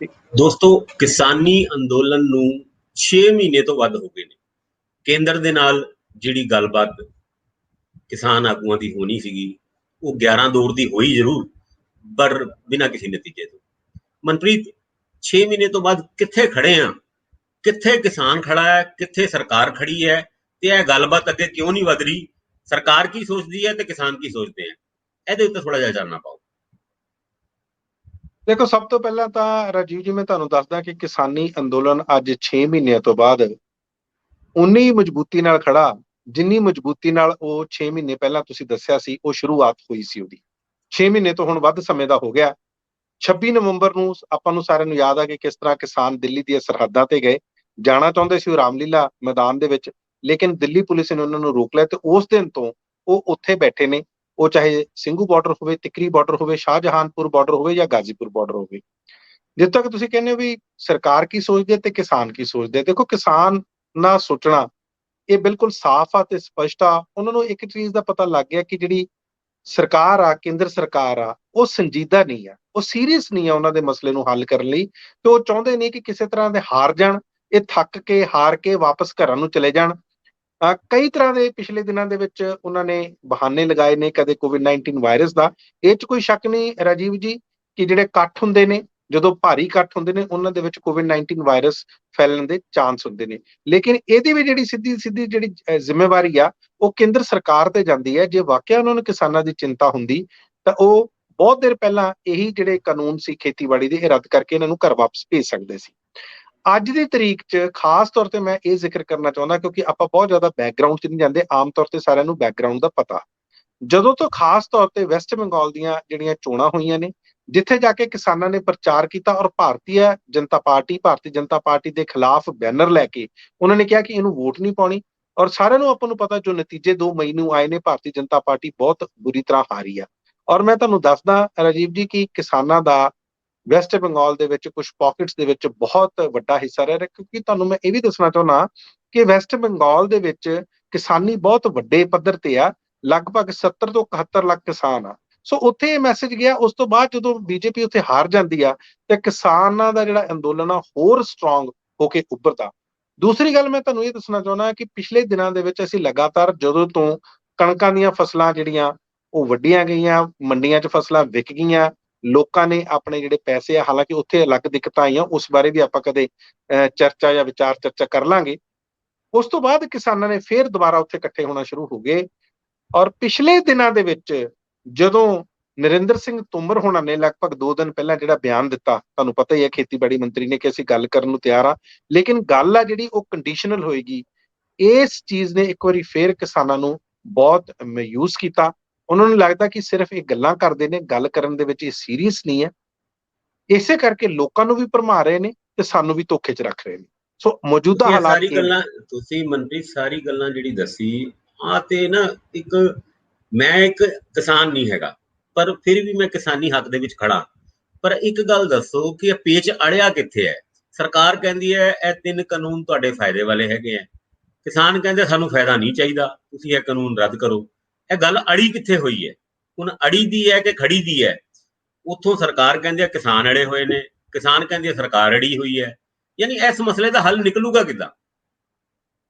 ਦੋਸਤੋ, ਕਿਸਾਨੀ ਅੰਦੋਲਨ ਨੂੰ 6 ਮਹੀਨੇ ਤੋਂ ਵੱਧ ਹੋ ਗਏ ਨੇ। ਕੇਂਦਰ ਦੇ ਨਾਲ ਜਿਹੜੀ ਗੱਲਬਾਤ ਕਿਸਾਨ ਆਗੂਆਂ ਦੀ ਹੋਣੀ ਸੀਗੀ, ਉਹ 11 ਦੌਰ ਦੀ ਹੋਈ ਜ਼ਰੂਰ, ਪਰ ਬਿਨਾਂ ਕਿਸੇ ਨਤੀਜੇ ਤੋਂ। ਮਨਪ੍ਰੀਤ, 6 ਮਹੀਨੇ ਤੋਂ ਬਾਅਦ ਕਿੱਥੇ ਖੜੇ ਆ? ਕਿੱਥੇ ਕਿਸਾਨ ਖੜਾ ਹੈ, ਕਿੱਥੇ ਸਰਕਾਰ ਖੜੀ ਹੈ, ਤੇ ਇਹ ਗੱਲਬਾਤ ਅੱਗੇ ਕਿਉਂ ਨਹੀਂ ਵਧ ਰਹੀ? ਸਰਕਾਰ ਕੀ ਸੋਚਦੀ ਹੈ ਤੇ ਕਿਸਾਨ ਕੀ ਸੋਚਦੇ ਆ? ਇਹਦੇ ਉੱਤੇ ਥੋੜਾ ਜਿਹਾ ਜਾਣਨਾ ਪਾਓ। ਦੇਖੋ, ਸਭ ਤੋਂ ਪਹਿਲਾਂ ਤਾਂ ਰਾਜੀਵ ਜੀ, ਮੈਂ ਤੁਹਾਨੂੰ ਦੱਸਦਾ ਕਿ ਕਿਸਾਨੀ ਅੰਦੋਲਨ ਅੱਜ 6 ਮਹੀਨਿਆਂ ਤੋਂ ਬਾਅਦ ਉਨੀ ਮਜ਼ਬੂਤੀ ਨਾਲ ਖੜਾ, ਜਿੰਨੀ ਮਜ਼ਬੂਤੀ ਨਾਲ ਉਹ 6 ਮਹੀਨੇ ਪਹਿਲਾਂ ਤੁਸੀਂ ਦੱਸਿਆ ਸੀ ਉਹ ਸ਼ੁਰੂਆਤ ਹੋਈ ਸੀ ਉਹਦੀ। 6 ਮਹੀਨੇ ਤੋਂ ਹੁਣ ਵੱਧ ਸਮੇਂ ਦਾ ਹੋ ਗਿਆ। 26 ਨਵੰਬਰ ਨੂੰ ਆਪਾਂ ਨੂੰ ਸਾਰਿਆਂ ਨੂੰ ਯਾਦ ਆ ਕਿ ਕਿਸ ਤਰ੍ਹਾਂ ਕਿਸਾਨ ਦਿੱਲੀ ਦੀਆਂ ਸਰਹੱਦਾਂ ਤੇ ਗਏ। ਜਾਣਾ ਚਾਹੁੰਦੇ ਸੀ ਉਹ ਰਾਮਲੀਲਾ ਮੈਦਾਨ ਦੇ ਵਿੱਚ, ਲੇਕਿਨ ਦਿੱਲੀ ਪੁਲਿਸ ਨੇ ਉਹਨਾਂ ਨੂੰ ਰੋਕ ਲਿਆ ਤੇ ਉਸ ਦਿਨ ਤੋਂ ਉਹ ਉੱਥੇ ਬੈਠੇ ਨੇ। ਉਹ ਚਾਹੇ ਸਿੰਘੂ ਬਾਰਡਰ ਹੋਵੇ, ਤਿਕਰੀ ਬਾਰਡਰ ਹੋਵੇ, ਸ਼ਾਹਜਹਾਨਪੁਰ ਬਾਰਡਰ ਹੋਵੇ ਜਾਂ ਗਾਜ਼ੀਪੁਰ ਬਾਰਡਰ ਹੋਵੇ। ਜਿੱਥੇ ਤੱਕ ਤੁਸੀਂ ਕਹਿੰਦੇ ਹੋ ਵੀ ਸਰਕਾਰ ਕੀ ਸੋਚਦੀ ਤੇ ਕਿਸਾਨ ਕੀ ਸੋਚਦੇ, ਦੇਖੋ ਕਿਸਾਨ ਨਾ ਸੋਚਣਾ ਇਹ ਬਿਲਕੁਲ ਸਾਫ਼ ਆ ਤੇ ਸਪਸ਼ਟ ਆ। ਉਹਨਾਂ ਨੂੰ ਇੱਕ ਚੀਜ਼ ਦਾ ਪਤਾ ਲੱਗ ਗਿਆ ਕਿ ਜਿਹੜੀ ਸਰਕਾਰ ਆ, ਕੇਂਦਰ ਸਰਕਾਰ ਆ, ਉਹ ਸੰਜੀਦਾ ਨਹੀਂ ਆ, ਉਹ ਸੀਰੀਅਸ ਨਹੀਂ ਆ ਉਹਨਾਂ ਦੇ ਮਸਲੇ ਨੂੰ ਹੱਲ ਕਰਨ ਲਈ। ਤੇ ਉਹ ਚਾਹੁੰਦੇ ਨੇ ਕਿ ਕਿਸੇ ਤਰ੍ਹਾਂ ਦੇ ਹਾਰ ਜਾਣ, ਇਹ ਥੱਕ ਕੇ ਹਾਰ ਕੇ ਵਾਪਸ ਘਰਾਂ ਨੂੰ ਚਲੇ ਜਾਣ। ਕਈ ਤਰ੍ਹਾਂ ਦੇ ਪਿਛਲੇ ਦਿਨਾਂ ਦੇ ਵਿੱਚ ਉਹਨਾਂ ਨੇ ਬਹਾਨੇ ਲਗਾਏ ਨੇ, ਕਦੇ ਕੋਵਿਡ-19 ਵਾਇਰਸ ਦਾ। ਇਹ 'ਚ ਕੋਈ ਸ਼ੱਕ ਨਹੀਂ ਰਾਜੀਵ ਜੀ ਕਿ ਜਿਹੜੇ ਇਕੱਠ ਹੁੰਦੇ ਨੇ, ਜਦੋਂ ਭਾਰੀ ਇਕੱਠ ਹੁੰਦੇ ਨੇ, ਉਹਨਾਂ ਦੇ ਵਿੱਚ ਕੋਵਿਡ-19 ਵਾਇਰਸ ਫੈਲਣ ਦੇ ਚਾਂਸ ਹੁੰਦੇ ਨੇ। ਲੇਕਿਨ ਇਹਦੀ ਵੀ ਜਿਹੜੀ ਸਿੱਧੀ ਜਿਹੜੀ ਜ਼ਿੰਮੇਵਾਰੀ ਆ ਉਹ ਕੇਂਦਰ ਸਰਕਾਰ ਤੇ ਜਾਂਦੀ ਹੈ। ਜੇ ਵਾਕਿਆ ਉਹਨਾਂ ਨੂੰ ਕਿਸਾਨਾਂ ਦੀ ਚਿੰਤਾ ਹੁੰਦੀ ਤਾਂ ਉਹ ਬਹੁਤ ਦੇਰ ਪਹਿਲਾਂ ਇਹੀ ਜਿਹੜੇ ਕਾਨੂੰਨ ਸੀ ਖੇਤੀਬਾੜੀ ਦੇ, ਇਹ ਰੱਦ ਕਰਕੇ ਇਹਨਾਂ ਨੂੰ ਘਰ ਵਾਪਸ ਭੇਜ ਸਕਦੇ ਸੀ। ਅੱਜ ਦੀ ਤਰੀਕ 'ਚ ਖਾਸ ਤੌਰ ਤੇ ਮੈਂ ਇਹ ਜ਼ਿਕਰ ਕਰਨਾ ਚਾਹੁੰਦਾ, ਕਿਉਂਕਿ ਆਪਾਂ ਬਹੁਤ ਜ਼ਿਆਦਾ ਬੈਕਗਰਾਊਂਡ 'ਚ ਨਹੀਂ ਜਾਂਦੇ, ਆਮ ਤੌਰ ਤੇ ਸਾਰਿਆਂ ਨੂੰ ਬੈਕਗਰਾਊਂਡ ਦਾ ਪਤਾ। ਜਦੋਂ ਤੋਂ ਖਾਸ ਤੌਰ ਤੇ ਵੈਸਟ ਬੰਗਾਲ ਦੀਆਂ ਜਿਹੜੀਆਂ ਚੋਣਾਂ ਹੋਈਆਂ ਨੇ, ਜਿੱਥੇ ਜਾ ਕੇ ਕਿਸਾਨਾਂ ਨੇ ਪ੍ਰਚਾਰ ਕੀਤਾ ਔਰ ਭਾਰਤੀ ਜਨਤਾ ਪਾਰਟੀ ਦੇ ਖਿਲਾਫ ਬੈਨਰ ਲੈ ਕੇ ਉਹਨਾਂ ਨੇ ਕਿਹਾ ਕਿ ਇਹਨੂੰ ਵੋਟ ਨਹੀਂ ਪਾਉਣੀ। ਔਰ ਸਾਰਿਆਂ ਨੂੰ ਆਪਾਂ ਨੂੰ ਪਤਾ ਜੋ ਨਤੀਜੇ 2 ਮਈ ਨੂੰ ਆਏ ਨੇ, ਭਾਰਤੀ ਜਨਤਾ ਪਾਰਟੀ ਬਹੁਤ ਬੁਰੀ ਤਰ੍ਹਾਂ ਹਾਰੀ ਆ। ਔਰ ਮੈਂ ਤੁਹਾਨੂੰ ਦੱਸਦਾ ਰਾਜੀਵ ਜੀ ਕਿ ਕਿਸਾਨਾਂ ਦਾ ਵੈਸਟ ਬੰਗਾਲ ਦੇ ਵਿੱਚ ਕੁਝ ਪਾਕਟਸ ਦੇ ਵਿੱਚ ਬਹੁਤ ਵੱਡਾ ਹਿੱਸਾ ਰਿਹਾ, ਕਿਉਂਕਿ ਤੁਹਾਨੂੰ ਮੈਂ ਇਹ ਵੀ ਦੱਸਣਾ ਚਾਹੁੰਦਾ ਕਿ ਵੈਸਟ ਬੰਗਾਲ ਦੇ ਵਿੱਚ ਕਿਸਾਨੀ ਬਹੁਤ ਵੱਡੇ ਪੱਧਰ ਤੇ ਆ। ਲਗਭਗ 70 ਤੋਂ 71 ਲੱਖ ਕਿਸਾਨ ਆ। ਸੋ ਉੱਥੇ ਇਹ ਮੈਸੇਜ ਗਿਆ। ਉਸ ਤੋਂ ਬਾਅਦ ਜਦੋਂ ਬੀਜੇਪੀ ਉੱਥੇ ਹਾਰ ਜਾਂਦੀ ਆ ਤੇ ਕਿਸਾਨਾਂ ਦਾ ਜਿਹੜਾ ਅੰਦੋਲਨ ਆ ਹੋਰ ਸਟਰੋਂਗ ਹੋ ਕੇ ਉੱਭਰਦਾ। ਦੂਸਰੀ ਗੱਲ ਮੈਂ ਤੁਹਾਨੂੰ ਇਹ ਦੱਸਣਾ ਚਾਹੁੰਦਾ ਕਿ ਪਿਛਲੇ ਦਿਨਾਂ ਦੇ ਵਿੱਚ ਅਸੀਂ ਲਗਾਤਾਰ, ਜਦੋਂ ਤੋਂ ਕਣਕਾਂ ਦੀਆਂ ਫਸਲਾਂ ਜਿਹੜੀਆਂ ਉਹ ਵੱਢੀਆਂ ਗਈਆਂ, ਮੰਡੀਆਂ 'ਚ ਫਸਲਾਂ ਵਿਕ ਗਈਆਂ, ਲੋਕਾਂ ਨੇ ਆਪਣੇ ਜਿਹੜੇ ਪੈਸੇ ਆ, ਹਾਲਾਂਕਿ ਉੱਥੇ ਅਲੱਗ ਦਿੱਕਤਾਂ ਆਈਆਂ, ਉਸ ਬਾਰੇ ਵੀ ਆਪਾਂ ਕਦੇ ਚਰਚਾ ਜਾਂ ਵਿਚਾਰ ਚਰਚਾ ਕਰ ਲਾਂਗੇ। ਉਸ ਤੋਂ ਬਾਅਦ ਕਿਸਾਨਾਂ ਨੇ ਫੇਰ ਦੁਬਾਰਾ ਉੱਥੇ ਇਕੱਠੇ ਹੋਣਾ ਸ਼ੁਰੂ ਹੋ ਗਏ। ਔਰ ਪਿਛਲੇ ਦਿਨਾਂ ਦੇ ਵਿੱਚ ਜਦੋਂ ਨਰਿੰਦਰ ਸਿੰਘ ਤੋਮਰ ਹੋਣਾ ਨੇ ਲਗਭਗ 2 ਦਿਨ ਪਹਿਲਾਂ ਜਿਹੜਾ ਬਿਆਨ ਦਿੱਤਾ, ਤੁਹਾਨੂੰ ਪਤਾ ਹੀ ਹੈ, ਖੇਤੀਬਾੜੀ ਮੰਤਰੀ ਨੇ ਕਿ ਅਸੀਂ ਗੱਲ ਕਰਨ ਨੂੰ ਤਿਆਰ ਆ, ਲੇਕਿਨ ਗੱਲ ਆ ਜਿਹੜੀ ਉਹ ਕੰਡੀਸ਼ਨਲ ਹੋਏਗੀ। ਇਸ ਚੀਜ਼ ਨੇ ਇੱਕ ਵਾਰੀ ਫੇਰ ਕਿਸਾਨਾਂ ਨੂੰ ਬਹੁਤ ਮਾਯੂਸ ਕੀਤਾ। ਉਹਨਾਂ ਨੂੰ ਲੱਗਦਾ ਕਿ ਸਿਰਫ ਇਹ ਗੱਲਾਂ ਕਰਦੇ ਨੇ, ਗੱਲ ਕਰਨ ਦੇ ਵਿੱਚ ਇਹ ਸੀਰੀਅਸ ਨਹੀਂ ਹੈ। ਇਸੇ ਕਰਕੇ ਲੋਕਾਂ ਨੂੰ ਵੀ ਭਰਮਾ ਰਹੇ ਨੇ ਤੇ ਸਾਨੂੰ ਵੀ ਧੋਖੇ 'ਚ ਰੱਖ ਰਹੇ ਨੇ। ਸੋ ਮੌਜੂਦਾ ਹਾਲਾਤ ਤੁਸੀਂ ਮਨਪ੍ਰੀਤ ਸਾਰੀ ਗੱਲਾਂ ਜਿਹੜੀ ਦੱਸੀ ਆ, ਤੇ ਨਾ ਮੈਂ ਇੱਕ ਕਿਸਾਨ ਨਹੀਂ ਹੈਗਾ, ਪਰ ਫਿਰ ਵੀ ਮੈਂ ਕਿਸਾਨੀ ਹੱਕ ਦੇ ਵਿੱਚ ਖੜਾ। ਪਰ ਇੱਕ ਗੱਲ ਦੱਸੋ ਕਿ ਇਹ ਪੇਚ ਅੜਿਆ ਕਿੱਥੇ ਹੈ? ਸਰਕਾਰ ਕਹਿੰਦੀ ਹੈ ਇਹ 3 ਕਾਨੂੰਨ ਤੁਹਾਡੇ ਫਾਇਦੇ ਵਾਲੇ ਹੈਗੇ ਆ, ਕਿਸਾਨ ਕਹਿੰਦੇ ਸਾਨੂੰ ਫਾਇਦਾ ਨਹੀਂ ਚਾਹੀਦਾ, ਤੁਸੀਂ ਇਹ ਕਾਨੂੰਨ ਰੱਦ ਕਰੋ। ਇਹ ਗੱਲ ਅੜੀ ਕਿੱਥੇ ਹੋਈ ਹੈ? ਹੁਣ ਅੜੀ ਦੀ ਹੈ ਕਿ ਖੜੀ ਦੀ ਹੈ? ਉੱਥੋਂ ਸਰਕਾਰ ਕਹਿੰਦੀ ਹੈ ਕਿਸਾਨ ਅੜੇ ਹੋਏ ਨੇ, ਕਿਸਾਨ ਕਹਿੰਦੀ ਹੈ ਸਰਕਾਰ ਅੜੀ ਹੋਈ ਹੈ। ਯਾਨੀ ਇਸ ਮਸਲੇ ਦਾ ਹੱਲ ਨਿਕਲੂਗਾ ਕਿੱਦਾਂ?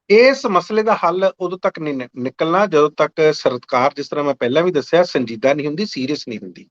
ਇਸ ਮਸਲੇ ਦਾ ਹੱਲ ਉਦੋਂ ਤੱਕ ਨਹੀਂ ਨਿਕਲਣਾ ਜਦੋਂ ਤੱਕ ਸਰਕਾਰ, ਜਿਸ ਤਰ੍ਹਾਂ ਮੈਂ ਪਹਿਲਾਂ ਵੀ ਦੱਸਿਆ, ਸੰਜੀਦਾ ਨਹੀਂ ਹੁੰਦੀ, ਸੀਰੀਅਸ ਨਹੀਂ ਹੁੰਦੀ।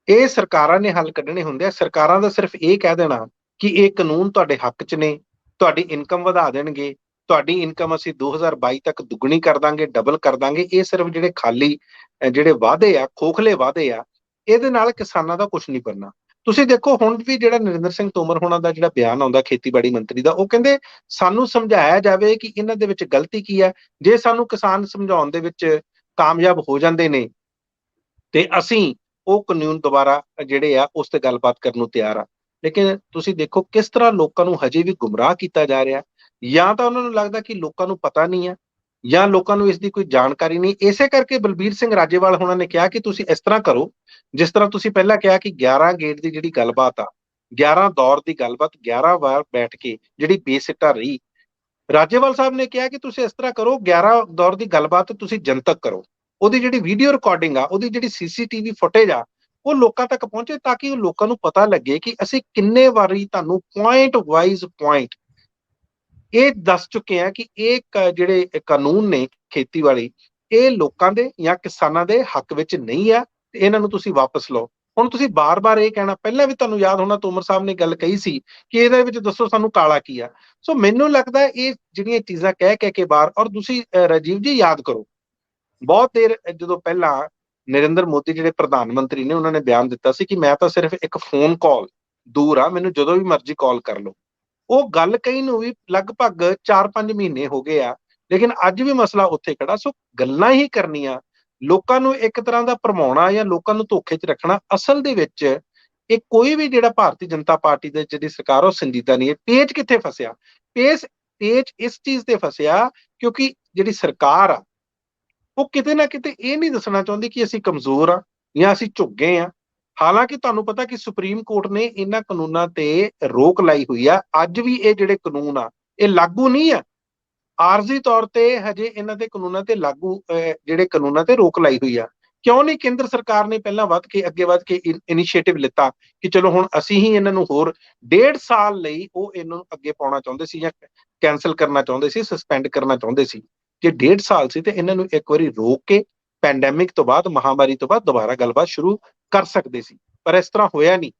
ਇਹ ਸਰਕਾਰਾਂ ਨੇ ਹੱਲ ਕੱਢਣੇ ਹੁੰਦੇ ਆ। ਸਰਕਾਰਾਂ ਦਾ ਸਿਰਫ ਇਹ ਕਹਿ ਦੇਣਾ ਕਿ ਇਹ ਕਾਨੂੰਨ ਤੁਹਾਡੇ ਹੱਕ 'ਚ ਨੇ, ਤੁਹਾਡੀ ਇਨਕਮ ਵਧਾ ਦੇਣਗੇ, ਤੁਹਾਡੀ ਇਨਕਮ ਅਸੀਂ 2022 ਤੱਕ ਦੁੱਗਣੀ ਕਰ ਦਾਂਗੇ, ਡਬਲ ਕਰ ਦਾਂਗੇ, ਇਹ ਸਿਰਫ ਜਿਹੜੇ ਖਾਲੀ ਜਿਹੜੇ ਵਾਅਦੇ ਆ, ਖੋਖਲੇ ਵਾਅਦੇ ਆ, ਇਹਦੇ ਨਾਲ ਕਿਸਾਨਾਂ ਦਾ ਕੁਝ ਨਹੀਂ ਬਣਨਾ। ਤੁਸੀਂ ਦੇਖੋ ਹੁਣ ਵੀ ਜਿਹੜਾ ਨਰਿੰਦਰ ਸਿੰਘ ਤੋਮਰ ਹੋਣਾ ਦਾ ਜਿਹੜਾ ਬਿਆਨ ਆਉਂਦਾ ਖੇਤੀਬਾੜੀ ਮੰਤਰੀ ਦਾ, ਉਹ ਕਹਿੰਦੇ ਸਾਨੂੰ ਸਮਝਾਇਆ ਜਾਵੇ ਕਿ ਇਹਨਾਂ ਦੇ ਵਿੱਚ ਗਲਤੀ ਕੀ ਹੈ। ਜੇ ਸਾਨੂੰ ਕਿਸਾਨ ਸਮਝਾਉਣ ਦੇ ਵਿੱਚ ਕਾਮਯਾਬ ਹੋ ਜਾਂਦੇ ਨੇ ਤੇ ਅਸੀਂ ਉਹ ਕਾਨੂੰਨ ਦੁਬਾਰਾ ਜਿਹੜੇ ਆ ਉਸ ਤੇ ਗੱਲਬਾਤ ਕਰਨ ਨੂੰ ਤਿਆਰ ਆ। ਲੇਕਿਨ ਤੁਸੀਂ ਦੇਖੋ ਕਿਸ ਤਰ੍ਹਾਂ ਲੋਕਾਂ ਨੂੰ ਹਜੇ ਵੀ ਗੁੰਮਰਾਹ ਕੀਤਾ ਜਾ ਰਿਹਾ। ਜਾਂ ਤਾਂ ਉਹਨਾਂ ਨੂੰ ਲੱਗਦਾ ਕਿ ਲੋਕਾਂ ਨੂੰ ਪਤਾ ਨਹੀਂ ਹੈ, ਜਾਂ ਲੋਕਾਂ ਨੂੰ ਇਸ ਦੀ ਕੋਈ ਜਾਣਕਾਰੀ ਨਹੀਂ। ਇਸੇ ਕਰਕੇ ਬਲਬੀਰ ਸਿੰਘ ਰਾਜੇਵਾਲ ਹੋਣਾ ਨੇ ਕਿਹਾ ਕਿ ਤੁਸੀਂ ਇਸ ਤਰ੍ਹਾਂ ਕਰੋ, ਜਿਸ ਤਰ੍ਹਾਂ ਤੁਸੀਂ ਪਹਿਲਾਂ ਕਿਹਾ ਕਿ 11 ਗੇਟ ਦੀ ਜਿਹੜੀ ਗੱਲਬਾਤ ਆ, 11 ਦੌਰ ਦੀ ਗੱਲਬਾਤ, 11 ਵਾਰ ਬੈਠ ਕੇ ਜਿਹੜੀ ਬੇਸਿੱਟਾ ਰਹੀ, ਰਾਜੇਵਾਲ ਸਾਹਿਬ ਨੇ ਕਿਹਾ ਕਿ ਤੁਸੀਂ ਇਸ ਤਰ੍ਹਾਂ ਕਰੋ, 11 ਦੌਰ ਦੀ ਗੱਲਬਾਤ ਤੁਸੀਂ ਜਨਤਕ ਕਰੋ। ਉਹਦੀ ਜਿਹੜੀ ਵੀਡੀਓ ਰਿਕਾਰਡਿੰਗ ਆ, ਉਹਦੀ ਜਿਹੜੀ CCTV ਫੁਟੇਜ ਆ, ਉਹ ਲੋਕਾਂ ਤੱਕ ਪਹੁੰਚੇ, ਤਾਂ ਕਿ ਉਹ ਲੋਕਾਂ ਨੂੰ ਪਤਾ ਲੱਗੇ ਕਿ ਅਸੀਂ ਕਿੰਨੇ ਵਾਰੀ ਤੁਹਾਨੂੰ ਪੁਆਇੰਟ ਵਾਈਜ਼ ਪੁਆਇੰਟ ਇਹ ਦੱਸ ਚੁੱਕੇ ਆ ਕਿ ਇਹ ਜਿਹੜੇ ਕਾਨੂੰਨ ਨੇ ਖੇਤੀਬਾੜੀ, ਇਹ ਲੋਕਾਂ ਦੇ ਜਾਂ ਕਿਸਾਨਾਂ ਦੇ ਹੱਕ ਵਿੱਚ ਨਹੀਂ ਆ, ਤੇ ਇਹਨਾਂ ਨੂੰ ਤੁਸੀਂ ਵਾਪਸ ਲਓ। ਹੁਣ ਤੁਸੀਂ ਬਾਰ-ਬਾਰ ਇਹ ਕਹਿਣਾ, ਪਹਿਲਾਂ ਵੀ ਤੁਹਾਨੂੰ ਯਾਦ ਹੋਣਾ ਤੋਮਰ ਸਾਹਿਬ ਨੇ ਗੱਲ ਕਹੀ ਸੀ ਕਿ ਇਹਦੇ ਵਿੱਚ ਦੱਸੋ ਸਾਨੂੰ ਕਾਲਾ ਕੀ ਆ। ਸੋ ਮੈਨੂੰ ਲੱਗਦਾ ਇਹ ਜਿਹੜੀਆਂ ਚੀਜ਼ਾਂ ਕਹਿ ਕੇ ਬਾਹਰ, ਔਰ ਤੁਸੀਂ ਰਾਜੀਵ ਜੀ ਯਾਦ ਕਰੋ, ਬਹੁਤ ਦੇਰ ਜਦੋਂ ਪਹਿਲਾਂ ਨਰਿੰਦਰ ਮੋਦੀ ਜਿਹੜੇ ਪ੍ਰਧਾਨ ਮੰਤਰੀ ਨੇ, ਉਹਨਾਂ ਨੇ ਬਿਆਨ ਦਿੱਤਾ ਸੀ ਕਿ ਮੈਂ ਤਾਂ ਸਿਰਫ ਇੱਕ ਫੋਨ ਕਾਲ ਦੂਰ ਆ, ਮੈਨੂੰ ਜਦੋਂ ਵੀ ਮਰਜ਼ੀ ਕਾਲ ਕਰ ਲਓ। ਉਹ ਗੱਲ ਕਹੀ ਨੂੰ ਵੀ ਲਗਭਗ 4-5 ਮਹੀਨੇ ਹੋ ਗਏ ਆ, ਲੇਕਿਨ ਅੱਜ ਵੀ ਮਸਲਾ ਉੱਥੇ ਖੜਾ। ਸੋ ਗੱਲਾਂ ਹੀ ਕਰਨੀਆਂ, ਲੋਕਾਂ ਨੂੰ ਇੱਕ ਤਰ੍ਹਾਂ ਦਾ ਭਰਮਾਉਣਾ ਜਾਂ ਲੋਕਾਂ ਨੂੰ ਧੋਖੇ 'ਚ ਰੱਖਣਾ, ਅਸਲ ਦੇ ਵਿੱਚ ਇਹ ਕੋਈ ਵੀ ਜਿਹੜਾ ਭਾਰਤੀ ਜਨਤਾ ਪਾਰਟੀ ਦੇ ਜਿਹੜੀ ਸਰਕਾਰ, ਉਹ ਸੰਜੀਦਾ ਨਹੀਂ ਹੈ। ਪੇਚ ਕਿੱਥੇ ਫਸਿਆ? ਪੇਚ ਇਸ ਚੀਜ਼ ਤੇ ਫਸਿਆ ਕਿਉਂਕਿ ਜਿਹੜੀ ਸਰਕਾਰ ਆ, ਉਹ ਕਿਤੇ ਨਾ ਕਿਤੇ ਇਹ ਨਹੀਂ ਦੱਸਣਾ ਚਾਹੁੰਦੀ ਕਿ ਅਸੀਂ ਕਮਜ਼ੋਰ ਆ ਜਾਂ ਅਸੀਂ ਝੁਕ ਗਏ ਆ। ਹਾਲਾਂਕਿ ਤੁਹਾਨੂੰ ਪਤਾ ਕਿ ਸੁਪਰੀਮ ਕੋਰਟ ਨੇ ਇਹਨਾਂ ਕਾਨੂੰਨਾਂ ਤੇ ਰੋਕ ਲਾਈ ਹੋਈ ਆ। ਅੱਜ ਵੀ ਇਹ ਜਿਹੜੇ ਕਾਨੂੰਨ ਆ, ਇਹ ਲਾਗੂ ਨਹੀਂ ਆ। ਆਰਜ਼ੀ ਤੌਰ ਤੇ ਹਜੇ ਇਹਨਾਂ ਦੇ ਕਾਨੂੰਨਾਂ ਤੇ ਲਾਗੂ ਜਿਹੜੇ ਕਾਨੂੰਨਾਂ ਤੇ ਰੋਕ ਲਾਈ ਹੋਈ ਆ। ਕਿਉਂ ਨਹੀਂ ਕੇਂਦਰ ਸਰਕਾਰ ਨੇ ਪਹਿਲਾਂ ਅੱਗੇ ਵੱਧ ਕੇ ਇਨੀਸ਼ੀਏਟਿਵ ਲਿੱਤਾ ਕਿ ਚਲੋ ਹੁਣ ਅਸੀਂ ਹੀ ਇਹਨਾਂ ਨੂੰ ਹੋਰ 1.5 ਸਾਲ ਲਈ ਉਹ ਇਹਨੂੰ ਅੱਗੇ ਪਾਉਣਾ ਚਾਹੁੰਦੇ ਸੀ ਜਾਂ ਕੈਂਸਲ ਕਰਨਾ ਚਾਹੁੰਦੇ ਸੀ, ਸਸਪੈਂਡ ਕਰਨਾ ਚਾਹੁੰਦੇ ਸੀ। ਜੇ 1.5 ਸਾਲ ਸੀ ਤੇ ਇਹਨਾਂ ਨੂੰ ਇੱਕ ਵਾਰੀ ਰੋਕ ਕੇ ਪੈਂਡੈਮਿਕ ਤੋਂ ਬਾਅਦ, ਮਹਾਮਾਰੀ ਤੋਂ ਬਾਅਦ ਦੁਬਾਰਾ ਗੱਲਬਾਤ ਸ਼ੁਰੂ ਕਰ ਸਕਦੇ ਸੀ, ਪਰ ਇਸ ਤਰ੍ਹਾਂ ਹੋਇਆ ਨਹੀਂ।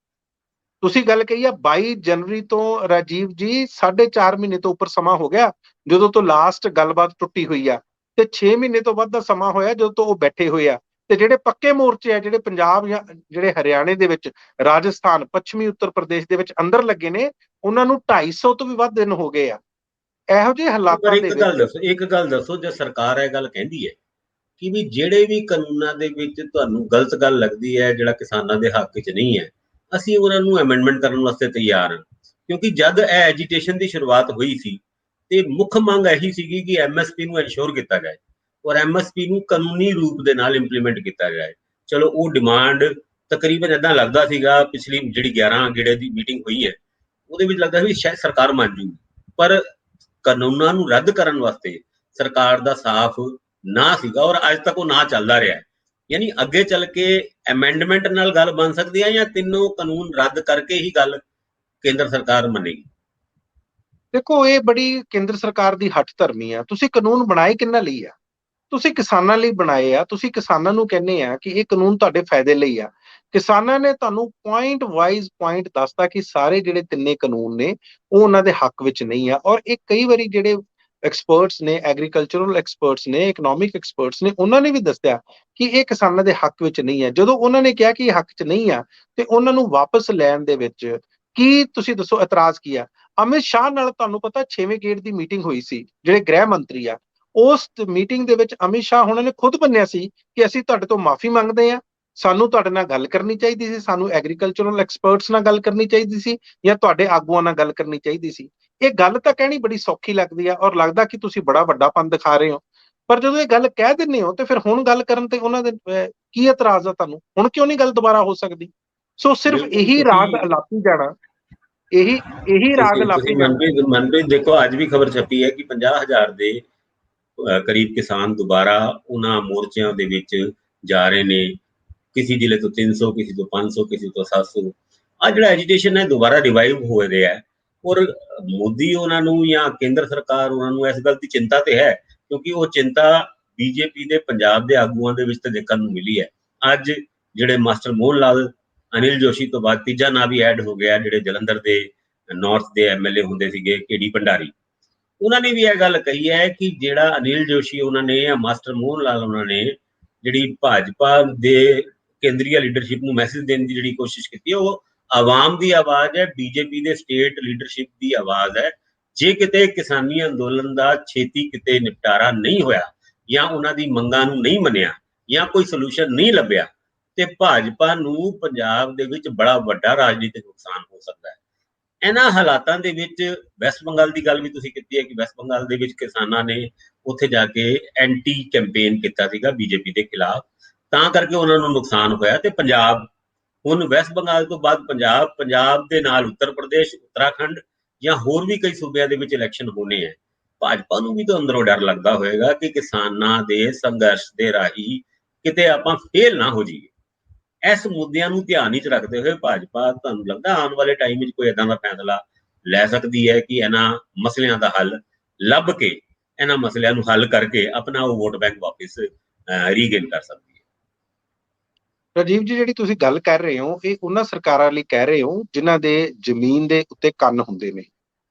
ਤੁਸੀਂ ਗੱਲ ਕਹੀ ਆ 22 ਜਨਵਰੀ ਤੋਂ ਰਾਜੀਵ ਜੀ, 4.5 ਮਹੀਨੇ ਤੋਂ ਉੱਪਰ ਸਮਾਂ ਹੋ ਗਿਆ ਜਦੋਂ ਤੋਂ ਲਾਸਟ ਗੱਲਬਾਤ ਟੁੱਟੀ ਹੋਈ ਆ, ਤੇ 6 ਮਹੀਨੇ ਤੋਂ ਵੱਧ ਦਾ ਸਮਾਂ ਹੋਇਆ ਜਦੋਂ ਤੋਂ ਉਹ ਬੈਠੇ ਹੋਏ ਆ। ਤੇ ਜਿਹੜੇ ਪੱਕੇ ਮੋਰਚੇ ਆ, ਜਿਹੜੇ ਪੰਜਾਬ ਜਾਂ ਜਿਹੜੇ ਹਰਿਆਣੇ ਦੇ ਵਿੱਚ, ਰਾਜਸਥਾਨ, ਪੱਛਮੀ ਉੱਤਰ ਪ੍ਰਦੇਸ਼ ਦੇ ਵਿੱਚ ਅੰਦਰ ਲੱਗੇ ਨੇ, ਉਹਨਾਂ ਨੂੰ 250 ਤੋਂ ਵੀ ਵੱਧ ਦਿਨ ਹੋ ਗਏ ਆ। ਇਹੋ ਜਿਹੇ ਹਾਲਾਤਾਂ ਦੇ ਵਿੱਚ ਇੱਕ ਗੱਲ ਦੱਸੋ, ਜੇ ਸਰਕਾਰ ਇਹ ਗੱਲ ਕਹਿੰਦੀ ਹੈ ਕਿ ਵੀ ਜਿਹੜੇ ਵੀ ਕਾਨੂੰਨਾਂ ਦੇ ਵਿੱਚ ਤੁਹਾਨੂੰ ਗਲਤ ਗੱਲ ਲੱਗਦੀ ਹੈ, ਜਿਹੜਾ ਕਿਸਾਨਾਂ ਦੇ ਹੱਕ 'ਚ ਨਹੀਂ ਹੈ, ਅਸੀਂ ਉਹਨਾਂ ਨੂੰ ਅਮੈਂਡਮੈਂਟ ਕਰਨ ਵਾਸਤੇ ਤਿਆਰ ਹਾਂ। ਕਿਉਂਕਿ ਜਦ ਇਹ ਐਜੀਟੇਸ਼ਨ ਦੀ ਸ਼ੁਰੂਆਤ ਹੋਈ ਸੀ ਤੇ ਮੁੱਖ ਮੰਗ ਇਹੀ ਸੀਗੀ ਕਿ ਐਮਐਸਪੀ ਨੂੰ ਇਨਸ਼ੋਰ ਕੀਤਾ ਜਾਏ ਔਰ ਐਮਐਸਪੀ ਨੂੰ ਕਾਨੂੰਨੀ ਰੂਪ ਦੇ ਨਾਲ ਇੰਪਲੀਮੈਂਟ ਕੀਤਾ ਜਾਏ। ਚਲੋ ਉਹ ਡਿਮਾਂਡ ਤਕਰੀਬਨ ਏਦਾਂ ਲੱਗਦਾ ਸੀਗਾ, ਪਿਛਲੀ ਜਿਹੜੀ 11 ਗੇੜੇ ਦੀ ਮੀਟਿੰਗ ਹੋਈ ਹੈ ਉਹਦੇ ਵਿੱਚ ਲੱਗਦਾ ਸੀ ਸ਼ਾਇਦ ਸਰਕਾਰ ਮੰਨ ਜੂਗੀ, ਪਰ ਕਾਨੂੰਨਾਂ ਨੂੰ ਰੱਦ ਕਰਨ ਵਾਸਤੇ ਸਰਕਾਰ ਦਾ ਸਾਫ਼ ਨਾ ਸੀਗਾ ਔਰ ਅੱਜ ਤੱਕ ਉਹ ਨਾ ਚੱਲਦਾ ਰਿਹਾ। ਯਾਨੀ ਅੱਗੇ ਚੱਲ ਕੇ ਅਮੈਂਡਮੈਂਟ ਨਾਲ ਗੱਲ ਬਣ ਸਕਦੀ ਹੈ ਜਾਂ ਤਿੰਨੋਂ ਕਾਨੂੰਨ ਰੱਦ ਕਰਕੇ ਹੀ ਗੱਲ ਕੇਂਦਰ ਸਰਕਾਰ ਮੰਨੇਗੀ? ਦੇਖੋ, ਇਹ ਬੜੀ ਕੇਂਦਰ ਸਰਕਾਰ ਦੀ ਹੱਠ ਧਰਮੀ ਆ। ਤੁਸੀਂ ਕਾਨੂੰਨ ਬਣਾਏ ਕਿਹਨਾਂ ਲਈ ਆ? ਤੁਸੀਂ ਕਿਸਾਨਾਂ ਲਈ ਬਣਾਏ ਆ। ਤੁਸੀਂ ਕਿਸਾਨਾਂ ਨੂੰ ਕਹਿੰਦੇ ਆ ਕਿ ਇਹ ਕਾਨੂੰਨ ਤੁਹਾਡੇ ਫਾਇਦੇ ਲਈ ਆ। ਕਿਸਾਨਾਂ ਨੇ ਤੁਹਾਨੂੰ ਪੁਆਇੰਟ ਵਾਈਜ਼ ਪੁਆਇੰਟ ਦੱਸਤਾ ਕਿ ਸਾਰੇ ਜਿਹੜੇ ਤਿੰਨੇ ਕਾਨੂੰਨ ਨੇ ਉਹ ਉਹਨਾਂ ਦੇ ਹੱਕ ਵਿੱਚ ਨਹੀਂ ਆ। ਔਰ ਇਹ ਕਈ ਵਾਰੀ ਜਿਹੜੇ ਐਕਸਪਰਟਸ ਨੇ, ਐਗਰੀਕਲਚਰਲ ਐਕਸਪਰਟਸ ਨੇ, ਇਕਨੋਮਿਕ ਐਕਸਪਰਟਸ ਨੇ, ਉਹਨਾਂ ਨੇ ਵੀ ਦੱਸਿਆ ਕਿ ਇਹ ਕਿਸਾਨਾਂ ਦੇ ਹੱਕ ਵਿੱਚ ਨਹੀਂ ਹੈ। ਜਦੋਂ ਉਹਨਾਂ ਨੇ ਕਿਹਾ ਕਿ ਇਹ ਹੱਕ 'ਚ ਨਹੀਂ ਆ, ਤੇ ਉਹਨਾਂ ਨੂੰ ਵਾਪਸ ਲੈਣ ਦੇ ਵਿੱਚ ਕੀ ਤੁਸੀਂ ਦੱਸੋ ਇਤਰਾਜ਼ ਕੀ ਆ? ਅਮਿਤ ਸ਼ਾਹ ਨਾਲ ਤੁਹਾਨੂੰ ਪਤਾ 6ਵੇਂ ਗੇੜ ਦੀ ਮੀਟਿੰਗ ਹੋਈ ਸੀ, ਜਿਹੜੇ ਗ੍ਰਹਿ ਮੰਤਰੀ ਆ, ਉਸ ਮੀਟਿੰਗ ਦੇ ਵਿੱਚ ਅਮਿਤ ਸ਼ਾਹ ਉਹਨਾਂ ਨੇ ਖੁਦ ਮੰਨਿਆ ਸੀ ਕਿ ਅਸੀਂ ਤੁਹਾਡੇ ਤੋਂ ਮਾਫੀ ਮੰਗਦੇ ਆ, ਸਾਨੂੰ ਤੁਹਾਡੇ ਨਾਲ ਗੱਲ ਕਰਨੀ ਚਾਹੀਦੀ ਸੀ, ਸਾਨੂੰ ਐਗਰੀਕਲਚਰਲ ਐਕਸਪਰਟਸ ਨਾਲ ਗੱਲ ਕਰਨੀ ਚਾਹੀਦੀ ਸੀ ਜਾਂ ਤੁਹਾਡੇ ਆਗੂਆਂ ਨਾਲ ਗੱਲ ਕਰਨੀ ਚਾਹੀਦੀ ਸੀ। ਇਹ ਗੱਲ ਤਾਂ ਕਹਿਣੀ ਬੜੀ ਸੌਖੀ ਲੱਗਦੀ ਆ ਔਰ ਲੱਗਦਾ ਕਿ ਤੁਸੀਂ ਬੜਾ ਵੱਡਾਪਨ ਦਿਖਾ ਰਹੇ ਹੋ, ਪਰ ਜਦੋਂ ਇਹ ਗੱਲ ਕਹਿ ਦਿੰਦੇ ਹੋ ਤੇ ਫਿਰ ਹੁਣ ਗੱਲ ਕਰਨ ਤੇ ਉਹਨਾਂ ਦੇ ਕੀ ਇਤਰਾਜ਼ ਆ ਤੁਹਾਨੂੰ? ਹੁਣ ਕਿਉਂ ਨਹੀਂ ਗੱਲ ਦੁਬਾਰਾ ਹੋ ਸਕਦੀ? ਸੋ ਸਿਰਫ ਇਹੀ ਰਾਗ ਅਲਾਪੀ ਜਾਣਾ, ਇਹੀ ਰਾਗ ਤੁਸੀਂ ਅਲਾਪੀ ਜਾਣਾ। ਮਨਪ੍ਰੀਤ ਦੇਖੋ, ਅੱਜ ਵੀ ਖਬਰ ਛਪੀ ਹੈ ਕਿ 50,000 ਦੇ ਕਰੀਬ ਕਿਸਾਨ ਦੁਬਾਰਾ ਉਹਨਾਂ ਮੋਰਚਿਆਂ ਦੇ ਵਿੱਚ ਜਾ ਰਹੇ ਨੇ। ਕਿਸੇ ਜ਼ਿਲ੍ਹੇ ਤੋਂ 300, ਕਿਸੇ ਤੋਂ 500, ਕਿਸੇ ਤੋਂ 700। ਆ ਜਿਹੜਾ ਐਜੀਟੇਸ਼ਨ ਹੈ ਦੁਬਾਰਾ ਰਿਵਾਈਵ ਹੋ ਰਿਹਾ ਹੈ ਔਰ ਮੋਦੀ ਉਹਨਾਂ ਨੂੰ ਜਾਂ ਕੇਂਦਰ ਸਰਕਾਰ ਉਹਨਾਂ ਨੂੰ ਇਸ ਗੱਲ ਦੀ ਚਿੰਤਾ ਤੇ ਹੈ, ਕਿਉਂਕਿ ਉਹ ਚਿੰਤਾ ਬੀਜੇਪੀ ਦੇ ਪੰਜਾਬ ਦੇ ਆਗੂਆਂ ਦੇ ਵਿੱਚ ਤਾਂ ਦੇਖਣ ਨੂੰ ਮਿਲੀ ਹੈ। ਅੱਜ ਜਿਹੜੇ ਮਾਸਟਰ ਮੋਹਨ ਲਾਲ, ਅਨਿਲ ਜੋਸ਼ੀ ਤੋਂ ਬਾਅਦ ਤੀਜਾ ਨਾਂ ਵੀ ਐਡ ਹੋ ਗਿਆ, ਜਿਹੜੇ ਜਲੰਧਰ ਦੇ ਨਾਰਥ ਦੇ ਐਮਐਲਏ ਹੁੰਦੇ ਸੀਗੇ, KD ਭੰਡਾਰੀ, ਉਹਨਾਂ ਨੇ ਵੀ ਇਹ ਗੱਲ ਕਹੀ ਹੈ ਕਿ ਜਿਹੜਾ ਅਨਿਲ ਜੋਸ਼ੀ ਉਹਨਾਂ ਨੇ ਜਾਂ ਮਾਸਟਰ ਮੋਹਨ ਲਾਲ ਉਹਨਾਂ ਨੇ ਜਿਹੜੀ ਭਾਜਪਾ ਦੇ ਕੇਂਦਰੀ ਲੀਡਰਸ਼ਿਪ ਨੂੰ ਮੈਸੇਜ ਦੇਣ ਦੀ ਜਿਹੜੀ ਕੋਸ਼ਿਸ਼ ਕੀਤੀ ਹੈ, ਉਹ ਆਵਾਮ ਦੀ ਆਵਾਜ਼ ਹੈ, ਬੀਜੇਪੀ ਦੇ ਸਟੇਟ ਲੀਡਰਸ਼ਿਪ ਦੀ ਆਵਾਜ਼ ਹੈ। ਜੇ ਕਿਤੇ ਕਿਸਾਨੀ ਅੰਦੋਲਨ ਦਾ ਛੇਤੀ ਕਿਤੇ ਨਿਪਟਾਰਾ ਨਹੀਂ ਹੋਇਆ ਜਾਂ ਉਹਨਾਂ ਦੀ ਮੰਗਾਂ ਨੂੰ ਨਹੀਂ ਮੰਨਿਆ ਜਾਂ ਕੋਈ ਸੋਲੂਸ਼ਨ ਨਹੀਂ ਲੱਭਿਆ ਤੇ ਭਾਜਪਾ ਨੂੰ ਪੰਜਾਬ ਦੇ ਵਿੱਚ ਬੜਾ ਵੱਡਾ ਰਾਜਨੀਤਿਕ ਨੁਕਸਾਨ ਹੋ ਸਕਦਾ ਹੈ। ਇਹਨਾਂ ਹਾਲਾਤਾਂ ਦੇ ਵਿੱਚ ਵੈਸਟ ਬੰਗਾਲ ਦੀ ਗੱਲ ਵੀ ਤੁਸੀਂ ਕੀਤੀ ਹੈ ਕਿ ਵੈਸਟ ਬੰਗਾਲ ਦੇ ਵਿੱਚ ਕਿਸਾਨਾਂ ਨੇ ਉੱਥੇ ਜਾ ਕੇ ਐਂਟੀ ਕੈਂਪੇਨ ਕੀਤਾ ਸੀਗਾ ਬੀਜੇਪੀ ਦੇ ਖਿਲਾਫ, ਤਾਂ ਕਰਕੇ ਉਹਨਾਂ ਨੂੰ ਨੁਕਸਾਨ ਹੋਇਆ। ਤੇ ਪੰਜਾਬ ਹੁਣ ਵੈਸਟ ਬੰਗਾਲ ਤੋਂ ਬਾਅਦ ਪੰਜਾਬ ਦੇ ਨਾਲ ਉੱਤਰ ਪ੍ਰਦੇਸ਼, ਉੱਤਰਾਖੰਡ ਜਾਂ ਹੋਰ ਵੀ ਕਈ ਸੂਬਿਆਂ ਦੇ ਵਿੱਚ ਇਲੈਕਸ਼ਨ ਹੋਣੇ ਹੈ। ਭਾਜਪਾ ਨੂੰ ਵੀ ਤਾਂ ਅੰਦਰੋਂ ਡਰ ਲੱਗਦਾ ਹੋਏਗਾ ਕਿ ਕਿਸਾਨਾਂ ਦੇ ਸੰਘਰਸ਼ ਦੇ ਰਾਹੀਂ ਕਿਤੇ ਆਪਾਂ ਫੇਲ ਨਾ ਹੋ ਜਾਈਏ। ਇਸ ਮੁੱਦਿਆਂ ਨੂੰ ਧਿਆਨ ਵਿੱਚ ਰੱਖਦੇ ਹੋਏ ਭਾਜਪਾ ਤੁਹਾਨੂੰ ਲੱਗਦਾ ਆਉਣ ਵਾਲੇ ਟਾਈਮ ਵਿੱਚ ਕੋਈ ਏਦਾਂ ਦਾ ਫੈਸਲਾ ਲੈ ਸਕਦੀ ਹੈ ਕਿ ਇਹਨਾਂ ਮਸਲਿਆਂ ਦਾ ਹੱਲ ਲੱਭ ਕੇ ਇਹਨਾਂ ਮਸਲਿਆਂ ਨੂੰ ਹੱਲ ਕਰਕੇ ਆਪਣਾ ਉਹ ਵੋਟ ਬੈਂਕ ਵਾਪਿਸ ਰੀਗੇਨ ਕਰ ਸਕਦੀ ਹੈ? ਰਾਜੀਵ ਜੀ, ਜਿਹੜੀ ਤੁਸੀਂ ਗੱਲ ਕਰ ਰਹੇ ਹੋ ਇਹ ਉਹਨਾਂ ਸਰਕਾਰਾਂ ਲਈ ਕਹਿ ਰਹੇ ਹੋ ਜਿਨ੍ਹਾਂ ਦੇ ਜ਼ਮੀਨ ਦੇ ਉੱਤੇ ਕੰਨ ਹੁੰਦੇ ਨੇ।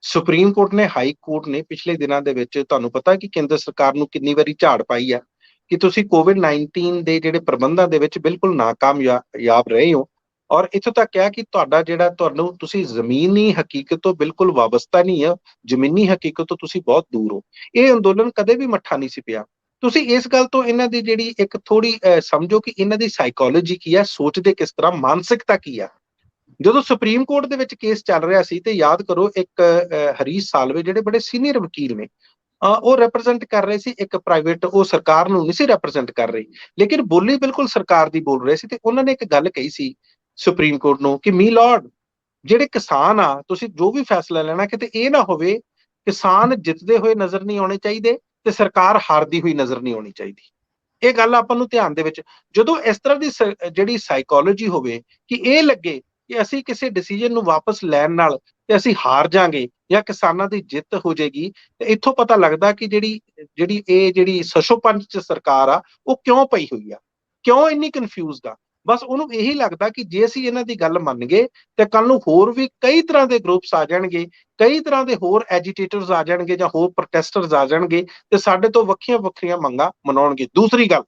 ਸੁਪਰੀਮ ਕੋਰਟ ਨੇ, ਹਾਈ ਕੋਰਟ ਨੇ ਪਿਛਲੇ ਦਿਨਾਂ ਦੇ ਵਿੱਚ ਤੁਹਾਨੂੰ ਪਤਾ ਕਿ ਕੇਂਦਰ ਸਰਕਾਰ ਨੂੰ ਕਿੰਨੀ ਵਾਰੀ ਝਾੜ ਪਾਈ ਆ ਕਿ ਤੁਸੀਂ ਕੋਵਿਡ-19 ਦੇ ਜਿਹੜੇ ਪ੍ਰਬੰਧਾਂ ਦੇ ਵਿੱਚ ਬਿਲਕੁਲ ਨਾਕਾਮਯਾਬ ਰਹੇ ਹੋ, ਔਰ ਇੱਥੋਂ ਤੱਕ ਕਿਹਾ ਕਿ ਤੁਹਾਡਾ ਜਿਹੜਾ ਤੁਹਾਨੂੰ ਤੁਸੀਂ ਜ਼ਮੀਨੀ ਹਕੀਕਤ ਤੋਂ ਬਿਲਕੁਲ ਵਾਬਸਤਾ ਨਹੀਂ ਆ, ਜ਼ਮੀਨੀ ਹਕੀਕਤ ਤੋਂ ਤੁਸੀਂ ਬਹੁਤ ਦੂਰ ਹੋ। ਇਹ ਅੰਦੋਲਨ ਕਦੇ ਵੀ ਮੱਠਾ ਨਹੀਂ ਸੀ ਪਿਆ। ਤੁਸੀਂ ਇਸ ਗੱਲ ਤੋਂ ਇਹਨਾਂ ਦੀ ਜਿਹੜੀ ਇੱਕ ਥੋੜੀ ਸਮਝੋ ਕਿ ਇਹਨਾਂ ਦੀ ਸਾਈਕੋਲੋਜੀ ਕੀ ਆ, ਸੋਚਦੇ ਕਿਸ ਤਰ੍ਹਾਂ, ਮਾਨਸਿਕਤਾ ਕੀ ਆ। ਜਦੋਂ ਸੁਪਰੀਮ ਕੋਰਟ ਦੇ ਵਿੱਚ ਕੇਸ ਚੱਲ ਰਿਹਾ ਸੀ ਤੇ ਯਾਦ ਕਰੋ ਇੱਕ ਹਰੀਸ਼ ਸਾਲਵੇ ਜਿਹੜੇ ਬੜੇ ਸੀਨੀਅਰ ਵਕੀਲ ਨੇ, ਉਹ ਰਿਪਰੈਜ਼ੈਂਟ ਕਰ ਰਹੇ ਸੀ ਇੱਕ ਪ੍ਰਾਈਵੇਟ, ਉਹ ਸਰਕਾਰ ਨੂੰ ਨਹੀਂ ਸੀ ਰਿਪਰੈਜ਼ੈਂਟ ਕਰ ਰਹੀ, ਲੇਕਿਨ ਬੋਲੀ ਬਿਲਕੁਲ ਸਰਕਾਰ ਦੀ ਬੋਲ ਰਹੇ ਸੀ। ਤੇ ਉਹਨਾਂ ਨੇ ਇੱਕ ਗੱਲ ਕਹੀ ਸੀ ਸੁਪਰੀਮ ਕੋਰਟ ਨੂੰ ਕਿ ਮੀ ਲਾਰਡ, ਜਿਹੜੇ ਕਿਸਾਨ ਆ, ਤੁਸੀਂ ਜੋ ਵੀ ਫੈਸਲਾ ਲੈਣਾ ਕਿਤੇ ਇਹ ਨਾ ਹੋਵੇ ਕਿਸਾਨ ਜਿੱਤਦੇ ਹੋਏ ਨਜ਼ਰ ਨਹੀਂ ਆਉਣੇ ਚਾਹੀਦੇ ਤੇ ਸਰਕਾਰ ਹਾਰਦੀ ਹੋਈ ਨਜ਼ਰ ਨਹੀਂ ਆਉਣੀ ਚਾਹੀਦੀ। ਇਹ ਗੱਲ ਆਪਾਂ ਨੂੰ ਧਿਆਨ ਦੇ ਵਿੱਚ, ਜਦੋਂ ਇਸ ਤਰ੍ਹਾਂ ਦੀ ਜਿਹੜੀ ਸਾਈਕੋਲੋਜੀ ਹੋਵੇ ਕਿ ਇਹ ਲੱਗੇ ਕਿ ਅਸੀਂ ਕਿਸੇ ਡਿਸੀਜਨ ਨੂੰ ਵਾਪਸ ਲੈਣ ਨਾਲ ਤੇ ਅਸੀਂ ਹਾਰ ਜਾਾਂਗੇ ਜਾਂ ਕਿਸਾਨਾਂ ਦੀ ਜਿੱਤ ਹੋ ਜਾਏਗੀ, ਤੇ ਇੱਥੋਂ ਪਤਾ ਲੱਗਦਾ ਕਿ ਜਿਹੜੀ ਸਸ਼ੋਪੰਜ ਚ ਸਰਕਾਰ ਆ ਉਹ ਕਿਉਂ ਪਈ ਹੋਈ ਆ, ਕਿਉਂ ਇੰਨੀ ਕਨਫਿਊਜ਼ਡ ਆ। ਬਸ ਉਹਨੂੰ ਇਹੀ ਲੱਗਦਾ ਕਿ ਜੇ ਅਸੀਂ ਇਹਨਾਂ ਦੀ ਗੱਲ ਮੰਨ ਗਏ ਤੇ ਕੱਲ ਨੂੰ ਹੋਰ ਵੀ ਕਈ ਤਰ੍ਹਾਂ ਦੇ ਗਰੁੱਪਸ ਆ ਜਾਣਗੇ, ਕਈ ਤਰ੍ਹਾਂ ਦੇ ਹੋਰ ਐਜੀਟੇਟਰਸ ਆ ਜਾਣਗੇ ਜਾਂ ਹੋਰ ਪ੍ਰੋਟੈਸਟਰਸ ਆ ਜਾਣਗੇ ਤੇ ਸਾਡੇ ਤੋਂ ਵੱਖਰੀਆਂ ਵੱਖਰੀਆਂ ਮੰਗਾਂ ਮਨਾਉਣਗੇ। ਦੂਸਰੀ ਗੱਲ,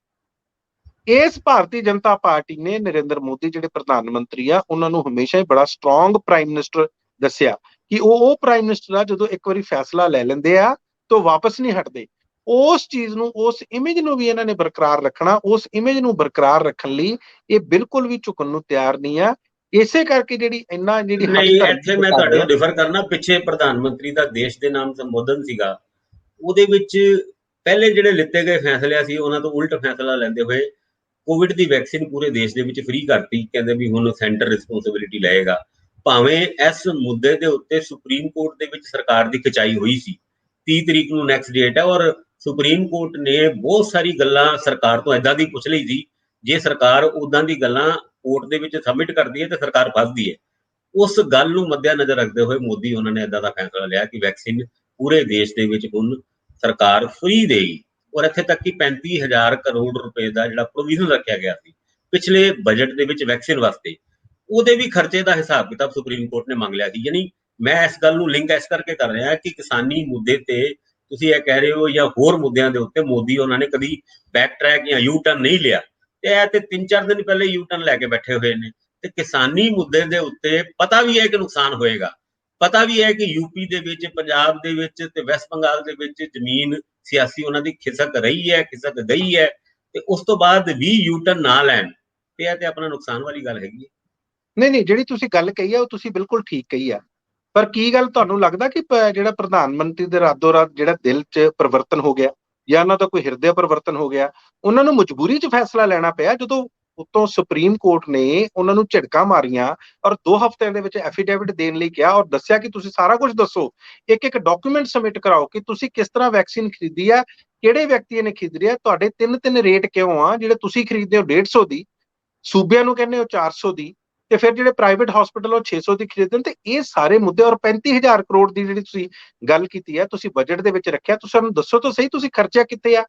ਇਸ ਭਾਰਤੀ ਜਨਤਾ ਪਾਰਟੀ ਨੇ ਨਰਿੰਦਰ ਮੋਦੀ ਜਿਹੜੇ ਪ੍ਰਧਾਨ ਮੰਤਰੀ ਆ ਉਹਨਾਂ ਨੂੰ ਹਮੇਸ਼ਾ ਹੀ ਬੜਾ ਸਟਰੋਂਗ ਪ੍ਰਾਈਮ ਮਿਨਿਸਟਰ ਦੱਸਿਆ ਕਿ ਉਹ ਪ੍ਰਾਈਮ ਮਿਨਿਸਟਰ ਆ ਜਦੋਂ ਇੱਕ ਵਾਰੀ ਫੈਸਲਾ ਲੈ ਲੈਂਦੇ ਆ ਤਾਂ ਵਾਪਸ ਨਹੀਂ ਹਟਦੇ। ਉਸ ਚੀਜ਼ ਨੂੰ, ਉਸ ਇਮੇਜ ਨੂੰ ਵੀ ਇਹਨਾਂ ਨੇ ਬਰਕਰਾਰ ਰੱਖਣਾ। ਉਸ ਇਮੇਜ ਨੂੰ ਬਰਕਰਾਰ ਰੱਖਣ ਲਈ ਇਹ ਬਿਲਕੁਲ ਵੀ ਝੁਕਣ ਨੂੰ ਤਿਆਰ ਨਹੀਂ ਆ। ਇਸੇ ਕਰਕੇ ਜਿਹੜੀ ਹੱਡ ਨਹੀਂ, ਧਰਮ ਇੱਥੇ ਮੈਂ ਤੁਹਾਡੇ ਤੋਂ ਡਿਫਰ ਕਰਨਾ। ਪਿੱਛੇ ਪ੍ਰਧਾਨ ਮੰਤਰੀ ਦਾ ਦੇਸ਼ ਦੇ ਨਾਮ ਸੰਬੋਧਨ ਸੀਗਾ, ਉਹਦੇ ਵਿੱਚ ਪਹਿਲੇ ਜਿਹੜੇ ਲਿੱਤੇ ਗਏ ਫੈਸਲੇ ਸੀ ਉਹਨਾਂ ਤੋਂ ਉਲਟ ਫੈਸਲਾ ਲੈਂਦੇ ਹੋਏ ਕੋਵਿਡ ਦੀ ਵੈਕਸੀਨ ਪੂਰੇ ਦੇਸ਼ ਦੇ ਵਿੱਚ ਫ੍ਰੀ ਕਰਤੀ। ਕਹਿੰਦੇ ਵੀ ਹੁਣ ਸੈਂਟਰ ਰਿਸਪੌਂਸਿਬਿਲਿਟੀ ਲਏਗਾ। ਭਾਵੇਂ ਇਸ ਮੁੱਦੇ ਦੇ ਉੱਤੇ ਸੁਪਰੀਮ ਕੋਰਟ ਦੇ ਵਿੱਚ ਸਰਕਾਰ ਦੀ ਖਿਚਾਈ ਹੋਈ ਸੀ, 30 ਤਰੀਕ ਨੂੰ ਨੈਕਸਟ ਡੇਟ ਹੈ, ਔਰ ਸੁਪਰੀਮ ਕੋਰਟ ਨੇ ਬਹੁਤ ਸਾਰੀ ਗੱਲਾਂ ਸਰਕਾਰ ਤੋਂ ਏਦਾਂ ਦੀ ਪੁੱਛ ਲਈ ਸੀ, ਜੇ ਸਰਕਾਰ ਉਦਾਂ ਦੀ ਗੱਲਾਂ ਕੋਰਟ ਦੇ ਵਿੱਚ ਸਬਮਿਟ ਕਰਦੀ ਹੈ ਤੇ ਸਰਕਾਰ ਫਸਦੀ ਹੈ। ਉਸ ਗੱਲ ਨੂੰ ਮੱਦੇਨਜ਼ਰ ਰੱਖਦੇ ਹੋਏ ਮੋਦੀ ਉਹਨਾਂ ਨੇ ਏਦਾਂ ਦਾ ਫੈਸਲਾ ਲਿਆ ਕਿ ਵੈਕਸੀਨ ਪੂਰੇ ਦੇਸ਼ ਦੇ ਵਿੱਚ ਹੁਣ ਸਰਕਾਰ ਫ੍ਰੀ ਦੇਗੀ। ਔਰ ਇੱਥੇ ਤੱਕ ਕਿ 35,000 ਕਰੋੜ ਰੁਪਏ ਦਾ ਜਿਹੜਾ ਪ੍ਰੋਵੀਜ਼ਨ ਰੱਖਿਆ ਗਿਆ ਸੀ ਪਿਛਲੇ ਬਜਟ ਦੇ ਵਿੱਚ ਵੈਕਸੀਨ ਵਾਸਤੇ, ਉਹਦੇ ਵੀ ਖਰਚੇ ਦਾ ਹਿਸਾਬ ਕਿਤਾਬ ਸੁਪਰੀਮ ਕੋਰਟ ਨੇ ਮੰਗ ਲਿਆ ਸੀ। ਯਾਨੀ ਮੈਂ ਇਸ ਗੱਲ ਨੂੰ ਲਿੰਕ ਇਸ ਕਰਕੇ ਕਰ ਰਿਹਾ ਕਿ ਕਿਸਾਨੀ ਮੁੱਦੇ ਤੇ ਤੁਸੀਂ ਇਹ ਕਹਿ ਰਹੇ ਹੋ ਜਾਂ ਹੋਰ ਮੁੱਦਿਆਂ ਦੇ ਉੱਤੇ ਮੋਦੀ ਉਹਨਾਂ ਨੇ ਕਦੀ ਬੈਕ ਟਰੈਕ ਜਾਂ ਯੂ ਟਰਨ ਨਹੀਂ ਲਿਆ, ਤੇ ਇਹ ਤੇ 3-4 ਦਿਨ ਪਹਿਲੇ ਯੂ ਟਰਨ ਲੈ ਕੇ ਬੈਠੇ ਹੋਏ ਨੇ। ਤੇ ਕਿਸਾਨੀ ਮੁੱਦੇ ਦੇ ਉੱਤੇ ਪਤਾ ਵੀ ਹੈ ਕਿ ਨੁਕਸਾਨ ਹੋਏਗਾ, ਪਤਾ ਵੀ ਹੈ ਕਿ ਯੂਪੀ ਦੇ ਵਿੱਚ, ਪੰਜਾਬ ਦੇ ਵਿੱਚ ਤੇ ਵੈਸਟ ਬੰਗਾਲ ਦੇ ਵਿੱਚ ਜ਼ਮੀਨ ਸਿਆਸੀ ਉਹਨਾਂ ਦੀ ਖਿਸਕ ਰਹੀ ਹੈ, ਖਿਸਕ ਗਈ ਹੈ, ਤੇ ਉਸ ਤੋਂ ਬਾਅਦ ਵੀ ਯੂ ਟਰਨ ਨਾ ਲੈਣ ਤੇ ਇਹ ਤੇ ਆਪਣਾ ਨੁਕਸਾਨ ਵਾਲੀ ਗੱਲ ਹੈਗੀ ਹੈ। ਨਹੀਂ, ਜਿਹੜੀ ਤੁਸੀਂ ਗੱਲ ਕਹੀ ਆ ਉਹ ਤੁਸੀਂ ਬਿਲਕੁਲ ਠੀਕ ਕਹੀ ਆ, ਪਰ ਕੀ ਗੱਲ ਤੁਹਾਨੂੰ ਲੱਗਦਾ ਕਿ ਜਿਹੜਾ ਪ੍ਰਧਾਨ ਮੰਤਰੀ ਦੇ ਰਾਤੋਂ ਰਾਤ ਜਿਹੜਾ ਦਿਲ 'ਚ ਪਰਿਵਰਤਨ ਹੋ ਗਿਆ ਜਾਂ ਉਹਨਾਂ ਦਾ ਕੋਈ ਹਿਰਦੇ ਪਰਿਵਰਤਨ ਹੋ ਗਿਆ, ਉਹਨਾਂ ਨੂੰ ਮਜਬੂਰੀ 'ਚ ਫੈਸਲਾ ਲੈਣਾ ਪਿਆ ਜਦੋਂ ਉੱਤੋਂ ਸੁਪਰੀਮ ਕੋਰਟ ਨੇ ਉਹਨਾਂ ਨੂੰ ਝਿੜਕਾਂ ਮਾਰੀਆਂ ਔਰ 2 ਹਫ਼ਤਿਆਂ ਦੇ ਵਿੱਚ ਐਫੀਡੇਵਿਟ ਦੇਣ ਲਈ ਕਿਹਾ ਔਰ ਦੱਸਿਆ ਕਿ ਤੁਸੀਂ ਸਾਰਾ ਕੁਝ ਦੱਸੋ, ਇੱਕ ਡਾਕੂਮੈਂਟ ਸਬਮਿਟ ਕਰਾਓ ਕਿ ਤੁਸੀਂ ਕਿਸ ਤਰ੍ਹਾਂ ਵੈਕਸੀਨ ਖਰੀਦੀ ਆ, ਕਿਹੜੇ ਵਿਅਕਤੀ ਨੇ ਖਰੀਦੀ ਆ, ਤੁਹਾਡੇ 3 ਰੇਟ ਕਿਉਂ ਆ, ਜਿਹੜੇ ਤੁਸੀਂ ਖਰੀਦਦੇ ਹੋ 150 ਦੀ, ਸੂਬਿਆਂ ਨੂੰ ਕਹਿੰਦੇ ਹੋ 400 ਦੀ, ਤੇ ਫਿਰ ਜਿਹੜੇ ਪ੍ਰਾਈਵੇਟ ਹਸਪੀਟਲ ਉਹ 600 ਦੀ ਖਰੀਦਣ। ਤੇ ਇਹ ਸਾਰੇ ਮੁੱਦੇ ਔਰ 35,000 ਕਰੋੜ ਦੀ ਜਿਹੜੀ ਤੁਸੀਂ ਗੱਲ ਕੀਤੀ ਹੈ, ਤੁਸੀਂ ਬਜਟ ਦੇ ਵਿੱਚ ਰੱਖਿਆ, ਤੁਸੀਂ ਸਾਨੂੰ ਦੱਸੋ ਤਾਂ ਸਹੀ ਤੁਸੀਂ ਖਰਚਿਆ ਕਿੱਥੇ ਆ।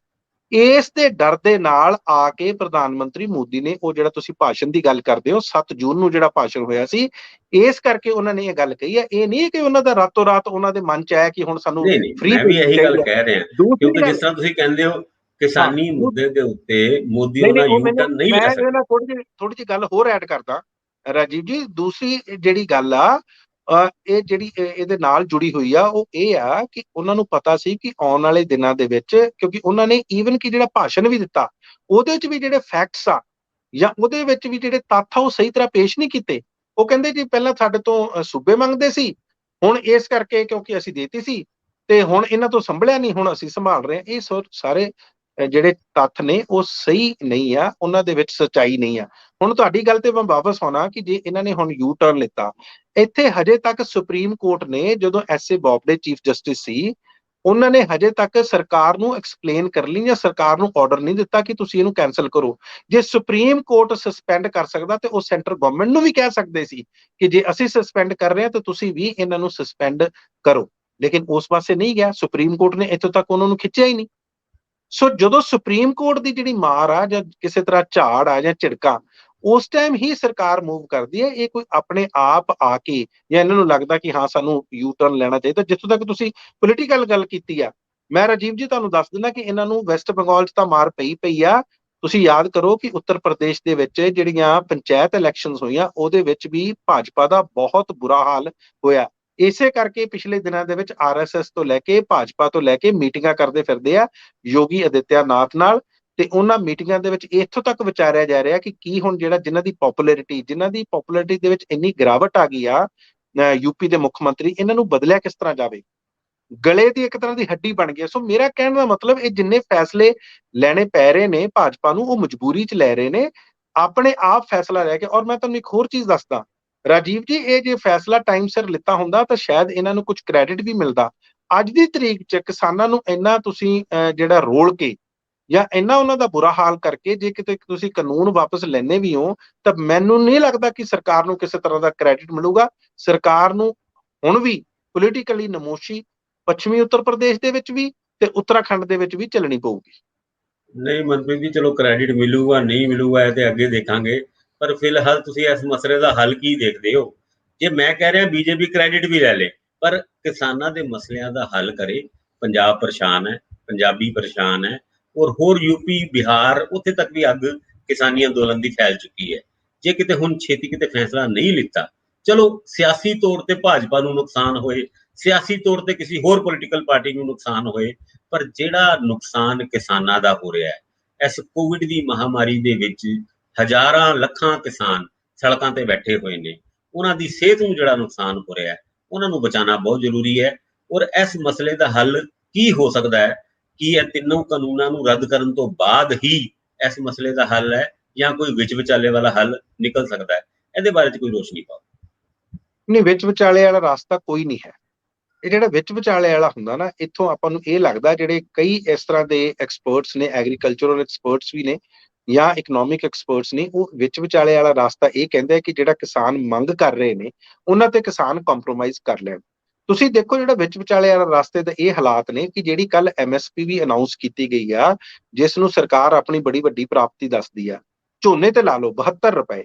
ਇਸ ਦੇ ਡਰ ਦੇ ਨਾਲ ਆ ਕੇ ਪ੍ਰਧਾਨ ਮੰਤਰੀ ਮੋਦੀ ਨੇ ਉਹ ਜਿਹੜਾ ਤੁਸੀਂ ਭਾਸ਼ਣ ਦੀ ਗੱਲ ਕਰਦੇ ਹੋ 7 ਜੂਨ ਨੂੰ ਜਿਹੜਾ ਭਾਸ਼ਣ ਹੋਇਆ ਸੀ, ਇਸ ਕਰਕੇ ਉਹਨਾਂ ਨੇ ਇਹ ਗੱਲ ਕਹੀ ਹੈ। ਇਹ ਨਹੀਂ ਕਿ ਉਹਨਾਂ ਦਾ ਰਾਤੋਂ ਰਾਤ ਉਹਨਾਂ ਦੇ ਮਨ 'ਚ ਆਇਆ ਕਿ ਹੁਣ ਸਾਨੂੰ ਨਹੀਂ, ਫ੍ਰੀ ਮੈਂ ਵੀ ਇਹੀ ਗੱਲ ਕਹਿ ਰਿਹਾ, ਕਿਉਂਕਿ ਜਿਸ ਤਰ੍ਹਾਂ ਤੁਸੀਂ ਕਹਿੰਦੇ ਹੋ ਕਿਸਾਨੀ ਮੁੱਦੇ ਦੇ ਉੱਤੇ ਮੋਦੀ ਉਹਨਾਂ ਯੂ ਟਰਨ ਨਹੀਂ ਲੈ ਸਕਦੇ। ਮੈਂ ਥੋੜੀ ਜਿਹੀ ਗੱਲ ਹੋਰ ਐਡ ਕਰਦਾ ਰਾਜੀਵ ਜੀ। ਦੂਸਰੀ ਜਿਹੜੀ ਗੱਲ ਆ, ਇਹ ਜਿਹੜੀ ਇਹਦੇ ਨਾਲ ਜੁੜੀ ਹੋਈ ਆ ਉਹ ਇਹ ਆ ਕਿ ਉਹਨਾਂ ਨੂੰ ਪਤਾ ਸੀ ਕਿ ਆਉਣ ਵਾਲੇ ਦਿਨਾਂ ਦੇ ਵਿੱਚ, ਕਿਉਂਕਿ ਉਹਨਾਂ ਨੇ ਈਵਨ ਕਿ ਜਿਹੜਾ ਭਾਸ਼ਣ ਵੀ ਦਿੱਤਾ ਉਹਦੇ 'ਚ ਵੀ ਜਿਹੜੇ ਫੈਕਟਸ ਆ ਜਾਂ ਉਹਦੇ ਵਿੱਚ ਵੀ ਜਿਹੜੇ ਤੱਥ ਆ ਉਹ ਸਹੀ ਤਰ੍ਹਾਂ ਪੇਸ਼ ਨਹੀਂ ਕੀਤੇ। ਉਹ ਕਹਿੰਦੇ ਜੀ ਪਹਿਲਾਂ ਸਾਡੇ ਤੋਂ ਸੂਬੇ ਮੰਗਦੇ ਸੀ, ਹੁਣ ਇਸ ਕਰਕੇ ਕਿਉਂਕਿ ਅਸੀਂ ਦੇਤੀ ਸੀ ਤੇ ਹੁਣ ਇਹਨਾਂ ਤੋਂ ਸੰਭਲਿਆ ਨਹੀਂ, ਹੁਣ ਅਸੀਂ ਸੰਭਾਲ ਰਹੇ ਹਾਂ। ਇਹ ਸਾਰੇ ਜਿਹੜੇ ਤੱਥ ਨੇ ਉਹ ਸਹੀ ਨਹੀਂ ਆ, ਉਹਨਾਂ ਦੇ ਵਿੱਚ ਸੱਚਾਈ ਨਹੀਂ ਆ। ਹੁਣ ਤੁਹਾਡੀ ਗੱਲ ਤੇ ਮੈਂ ਵਾਪਸ ਆਉਣਾ ਕਿ ਜੇ ਇਹਨਾਂ ਨੇ ਹੁਣ ਯੂ ਟਰਨ ਲਿੱਤਾ, ਇੱਥੇ ਹਜੇ ਤੱਕ ਸੁਪਰੀਮ ਕੋਰਟ ਨੇ, ਜਦੋਂ S A Bobde chief justice ਸੀ, ਉਹਨਾਂ ਨੇ ਹਜੇ ਤੱਕ ਸਰਕਾਰ ਨੂੰ ਐਕਸਪਲੇਨ ਕਰ ਲਈ ਜਾਂ ਸਰਕਾਰ ਨੂੰ ਆਰਡਰ ਨਹੀਂ ਦਿੱਤਾ ਕਿ ਤੁਸੀਂ ਇਹਨੂੰ ਕੈਨਸਲ ਕਰੋ। ਜੇ ਸੁਪਰੀਮ ਕੋਰਟ ਸਸਪੈਂਡ ਕਰ ਸਕਦਾ ਤੇ ਉਹ ਸੈਂਟਰ ਗਵਰਨਮੈਂਟ ਨੂੰ ਵੀ ਕਹਿ ਸਕਦੇ ਸੀ ਕਿ ਜੇ ਅਸੀਂ ਸਸਪੈਂਡ ਕਰ ਰਹੇ ਹਾਂ ਤਾਂ ਤੁਸੀਂ ਵੀ ਇਹਨਾਂ ਨੂੰ ਸਸਪੈਂਡ ਕਰੋ, ਲੇਕਿਨ ਉਸ ਪਾਸੇ ਨਹੀਂ ਗਿਆ। ਸੁਪਰੀਮ ਕੋਰਟ ਨੇ ਇੱਥੋਂ ਤੱਕ ਉਹਨਾਂ ਨੂੰ ਖਿੱਚਿਆ ਹੀ ਨਹੀਂ। ਸੋ ਜਦੋਂ ਸੁਪਰੀਮ ਕੋਰਟ ਦੀ ਜਿਹੜੀ ਮਾਰ ਆ ਜਾਂ ਕਿਸੇ ਤਰ੍ਹਾਂ ਝਾੜ ਆ ਜਾਂ ਝਿੜਕਾਂ, ਉਸ ਟਾਈਮ ਹੀ ਸਰਕਾਰ ਮੂਵ ਕਰਦੀ ਹੈ। ਇਹ ਕੋਈ ਆਪਣੇ ਆਪ ਆ ਕੇ ਜਾਂ ਇਹਨਾਂ ਨੂੰ ਲੱਗਦਾ ਕਿ ਹਾਂ ਸਾਨੂੰ ਯੂ ਟਰਨ ਲੈਣਾ ਚਾਹੀਦਾ। ਜਿੱਥੋਂ ਤੱਕ ਤੁਸੀਂ ਪੋਲੀਟੀਕਲ ਗੱਲ ਕੀਤੀ ਆ, ਮੈਂ ਰਾਜੀਵ ਜੀ ਤੁਹਾਨੂੰ ਦੱਸ ਦਿੰਦਾ ਕਿ ਇਹਨਾਂ ਨੂੰ ਵੈਸਟ ਬੰਗਾਲ 'ਚ ਤਾਂ ਮਾਰ ਪਈ ਆ। ਤੁਸੀਂ ਯਾਦ ਕਰੋ ਕਿ ਉੱਤਰ ਪ੍ਰਦੇਸ਼ ਦੇ ਵਿੱਚ ਜਿਹੜੀਆਂ ਪੰਚਾਇਤ ਇਲੈਕਸ਼ਨਸ ਹੋਈਆਂ ਉਹਦੇ ਵਿੱਚ ਵੀ ਭਾਜਪਾ ਦਾ ਬਹੁਤ ਬੁਰਾ ਹਾਲ ਹੋਇਆ। ਇਸੇ ਕਰਕੇ ਪਿਛਲੇ ਦਿਨਾਂ ਦੇ ਵਿੱਚ ਆਰਐਸਐਸ ਤੋਂ ਲੈ ਕੇ ਭਾਜਪਾ ਤੋਂ ਲੈ ਕੇ ਮੀਟਿੰਗਾਂ ਕਰਦੇ ਫਿਰਦੇ ਆ ਯੋਗੀ ਆਦਿੱਤਿਆਨਾਥ ਨਾਲ, ਤੇ ਉਹਨਾਂ ਮੀਟਿੰਗਾਂ ਦੇ ਵਿੱਚ ਇੱਥੋਂ ਤੱਕ ਵਿਚਾਰਿਆ ਜਾ ਰਿਹਾ ਕਿ ਕੀ ਹੁਣ ਜਿਹੜਾ ਜਿਨ੍ਹਾਂ ਦੀ ਪੋਪੂਲੈਰਿਟੀ ਦੇ ਵਿੱਚ ਇੰਨੀ ਗਿਰਾਵਟ ਆ ਗਈ ਆ, ਯੂਪੀ ਦੇ ਮੁੱਖ ਮੰਤਰੀ, ਇਹਨਾਂ ਨੂੰ ਬਦਲਿਆ ਕਿਸ ਤਰ੍ਹਾਂ ਜਾਵੇ। ਗਲੇ ਦੀ ਇੱਕ ਤਰ੍ਹਾਂ ਦੀ ਹੱਡੀ ਬਣ ਗਈ। ਸੋ ਮੇਰਾ ਕਹਿਣ ਦਾ ਮਤਲਬ ਇਹ ਜਿੰਨੇ ਫੈਸਲੇ ਲੈਣੇ ਪੈ ਰਹੇ ਨੇ ਭਾਜਪਾ ਨੂੰ, ਉਹ ਮਜਬੂਰੀ 'ਚ ਲੈ ਰਹੇ ਨੇ, ਆਪਣੇ ਆਪ ਫੈਸਲਾ ਲੈ ਕੇ। ਔਰ ਮੈਂ ਤੁਹਾਨੂੰ ਇੱਕ ਹੋਰ ਚੀਜ਼ ਦੱਸਦਾ ਰਾਜੀਵ ਜੀ, ਇਹ ਜੇ ਫੈਸਲਾ ਟਾਈਮ ਸਿਰ ਲਿੱਤਾ ਹੁੰਦਾ ਤਾਂ ਸ਼ਾਇਦ ਇਹਨਾਂ ਨੂੰ ਕੁਝ ਕ੍ਰੈਡਿਟ ਵੀ ਮਿਲਦਾ। ਅੱਜ ਦੀ ਤਰੀਕ 'ਚ ਕਿਸਾਨਾਂ ਨੂੰ ਇੰਨਾ ਤੁਸੀਂ ਜਿਹੜਾ ਰੋਲ ਕੇ ਜਾਂ ਇੰਨਾ ਉਹਨਾਂ ਦਾ ਬੁਰਾ ਹਾਲ ਕਰਕੇ ਜੇ ਕਿਤੇ ਤੁਸੀਂ ਕਾਨੂੰਨ ਵਾਪਸ ਲੈਣੇ ਵੀ ਹੋ ਤਾਂ ਮੈਨੂੰ ਨਹੀਂ ਲੱਗਦਾ ਕਿ ਸਰਕਾਰ ਨੂੰ ਕਿਸੇ ਤਰ੍ਹਾਂ ਦਾ ਕ੍ਰੈਡਿਟ ਮਿਲੂਗਾ। ਸਰਕਾਰ ਨੂੰ ਹੁਣ ਵੀ ਪੋਲੀਟੀਕਲੀ ਨਮੋਸ਼ੀ ਪੱਛਮੀ ਉੱਤਰ ਪ੍ਰਦੇਸ਼ ਦੇ ਵਿੱਚ ਵੀ ਤੇ ਉੱਤਰਾਖੰਡ ਦੇ ਵਿੱਚ ਵੀ ਚੱਲਣੀ ਪਊਗੀ। ਨਹੀਂ ਮਨਪ੍ਰੀਤ ਜੀ, ਚਲੋ ਕ੍ਰੈਡਿਟ ਮਿਲੂਗਾ ਨਹੀਂ ਮਿਲੂਗਾ ਇਹ ਤੇ ਅੱਗੇ ਦੇਖਾਂਗੇ, ਪਰ ਫਿਲਹਾਲ ਤੁਸੀਂ ਇਸ ਮਸਲੇ ਦਾ ਹੱਲ ਕੀ ਦੇਖਦੇ ਹੋ? ਜੇ ਮੈਂ ਕਹਿ ਰਿਹਾ ਬੀਜੇਪੀ ਕ੍ਰੈਡਿਟ ਵੀ ਲੈ ਲੇ ਪਰ ਕਿਸਾਨਾਂ ਦੇ ਮਸਲਿਆਂ ਦਾ ਹੱਲ ਕਰੇ। ਪੰਜਾਬ ਪਰੇਸ਼ਾਨ ਹੈ, ਪੰਜਾਬੀ ਪਰੇਸ਼ਾਨ ਹੈ, ਔਰ ਹੋਰ ਯੂਪੀ ਬਿਹਾਰ ਉੱਥੇ ਤੱਕ ਵੀ ਅੱਗ ਕਿਸਾਨੀ ਅੰਦੋਲਨ ਦੀ ਫੈਲ ਚੁੱਕੀ ਹੈ। ਜੇ ਕਿਤੇ ਹੁਣ ਛੇਤੀ ਕਿਤੇ ਫੈਸਲਾ ਨਹੀਂ ਲਿੱਤਾ, ਚਲੋ ਸਿਆਸੀ ਤੌਰ ਤੇ ਭਾਜਪਾ ਨੂੰ ਨੁਕਸਾਨ ਹੋਏ, ਸਿਆਸੀ ਤੌਰ ਤੇ ਕਿਸੇ ਹੋਰ ਪੋਲੀਟੀਕਲ ਪਾਰਟੀ ਨੂੰ ਨੁਕਸਾਨ ਹੋਏ, ਪਰ ਜਿਹੜਾ ਨੁਕਸਾਨ ਕਿਸਾਨਾਂ ਦਾ ਹੋ ਰਿਹਾ ਹੈ ਇਸ ਕੋਵਿਡ ਦੀ ਮਹਾਮਾਰੀ ਦੇ ਵਿੱਚ, ਹਜ਼ਾਰਾਂ ਲੱਖਾਂ ਕਿਸਾਨ ਸੜਕਾਂ ਤੇ ਬੈਠੇ ਹੋਏ ਨੇ, ਉਹਨਾਂ ਦੀ ਸਿਹਤ ਨੂੰ ਜਿਹੜਾ ਨੁਕਸਾਨ ਹੋ ਰਿਹਾ ਹੈ ਉਹਨਾਂ ਨੂੰ ਬਚਾਉਣਾ ਬਹੁਤ ਜ਼ਰੂਰੀ ਹੈ। ਔਰ ਇਸ ਮਸਲੇ ਦਾ ਹੱਲ ਕੀ ਹੋ ਸਕਦਾ ਹੈ? ਕੀ ਇਹ ਤਿੰਨੋਂ ਕਾਨੂੰਨਾਂ ਨੂੰ ਰੱਦ ਕਰਨ ਤੋਂ ਬਾਅਦ ਹੀ ਇਸ ਮਸਲੇ ਦਾ ਹੱਲ ਹੈ ਜਾਂ ਕੋਈ ਵਿੱਚ ਵਿਚਾਲੇ ਵਾਲਾ ਹੱਲ ਨਿਕਲ ਸਕਦਾ ਹੈ? ਇਹਦੇ ਬਾਰੇ 'ਚ ਕੋਈ ਰੋਸ਼ਨੀ ਪਾਓ। ਨਹੀਂ, ਵਿੱਚ ਵਿਚਾਲੇ ਵਾਲਾ ਰਾਸਤਾ ਕੋਈ ਨਹੀਂ ਹੈ। ਇਹ ਜਿਹੜਾ ਵਿੱਚ ਵਿਚਾਲੇ ਵਾਲਾ ਹੁੰਦਾ ਨਾ, ਇੱਥੋਂ ਆਪਾਂ ਨੂੰ ਇਹ ਲੱਗਦਾ ਜਿਹੜੇ ਕਈ ਇਸ ਤਰ੍ਹਾਂ ਦੇ ਐਕਸਪਰਟਸ ਨੇ, ਐਗਰੀਕਲਚਰਲ ਐਕਸਪਰਟਸ ਵੀ ਨੇ ਜਾਂ ਇਕਨੋਮਿਕ ਐਕਸਪਰਟਸ ਨੇ, ਉਹ ਵਿੱਚ ਵਿਚਾਲੇ ਵਾਲਾ ਰਾਸਤਾ ਇਹ ਕਹਿੰਦਾ ਕਿ ਜਿਹੜਾ ਕਿਸਾਨ ਮੰਗ ਕਰ ਰਹੇ ਨੇ ਉਹਨਾਂ ਤੇ ਕਿਸਾਨ ਕੰਪਰੋਮਾਈਜ਼ ਕਰ ਲੈਣ। ਤੁਸੀਂ ਦੇਖੋ ਜਿਹੜਾ ਵਿੱਚ ਵਿਚਾਲੇ ਵਾਲਾ ਰਸਤੇ ਦੇ ਇਹ ਹਾਲਾਤ ਨੇ ਕਿ ਜਿਹੜੀ ਕੱਲ ਐਮਐਸਪੀ ਵੀ ਅਨਾਉਂਸ ਕੀਤੀ ਗਈ ਆ, ਜਿਸ ਨੂੰ ਸਰਕਾਰ ਆਪਣੀ ਬੜੀ ਵੱਡੀ ਪ੍ਰਾਪਤੀ ਦੱਸਦੀ ਆ, ਝੋਨੇ ਤੇ ਲਾ ਲਓ 72 ਰੁਪਏ,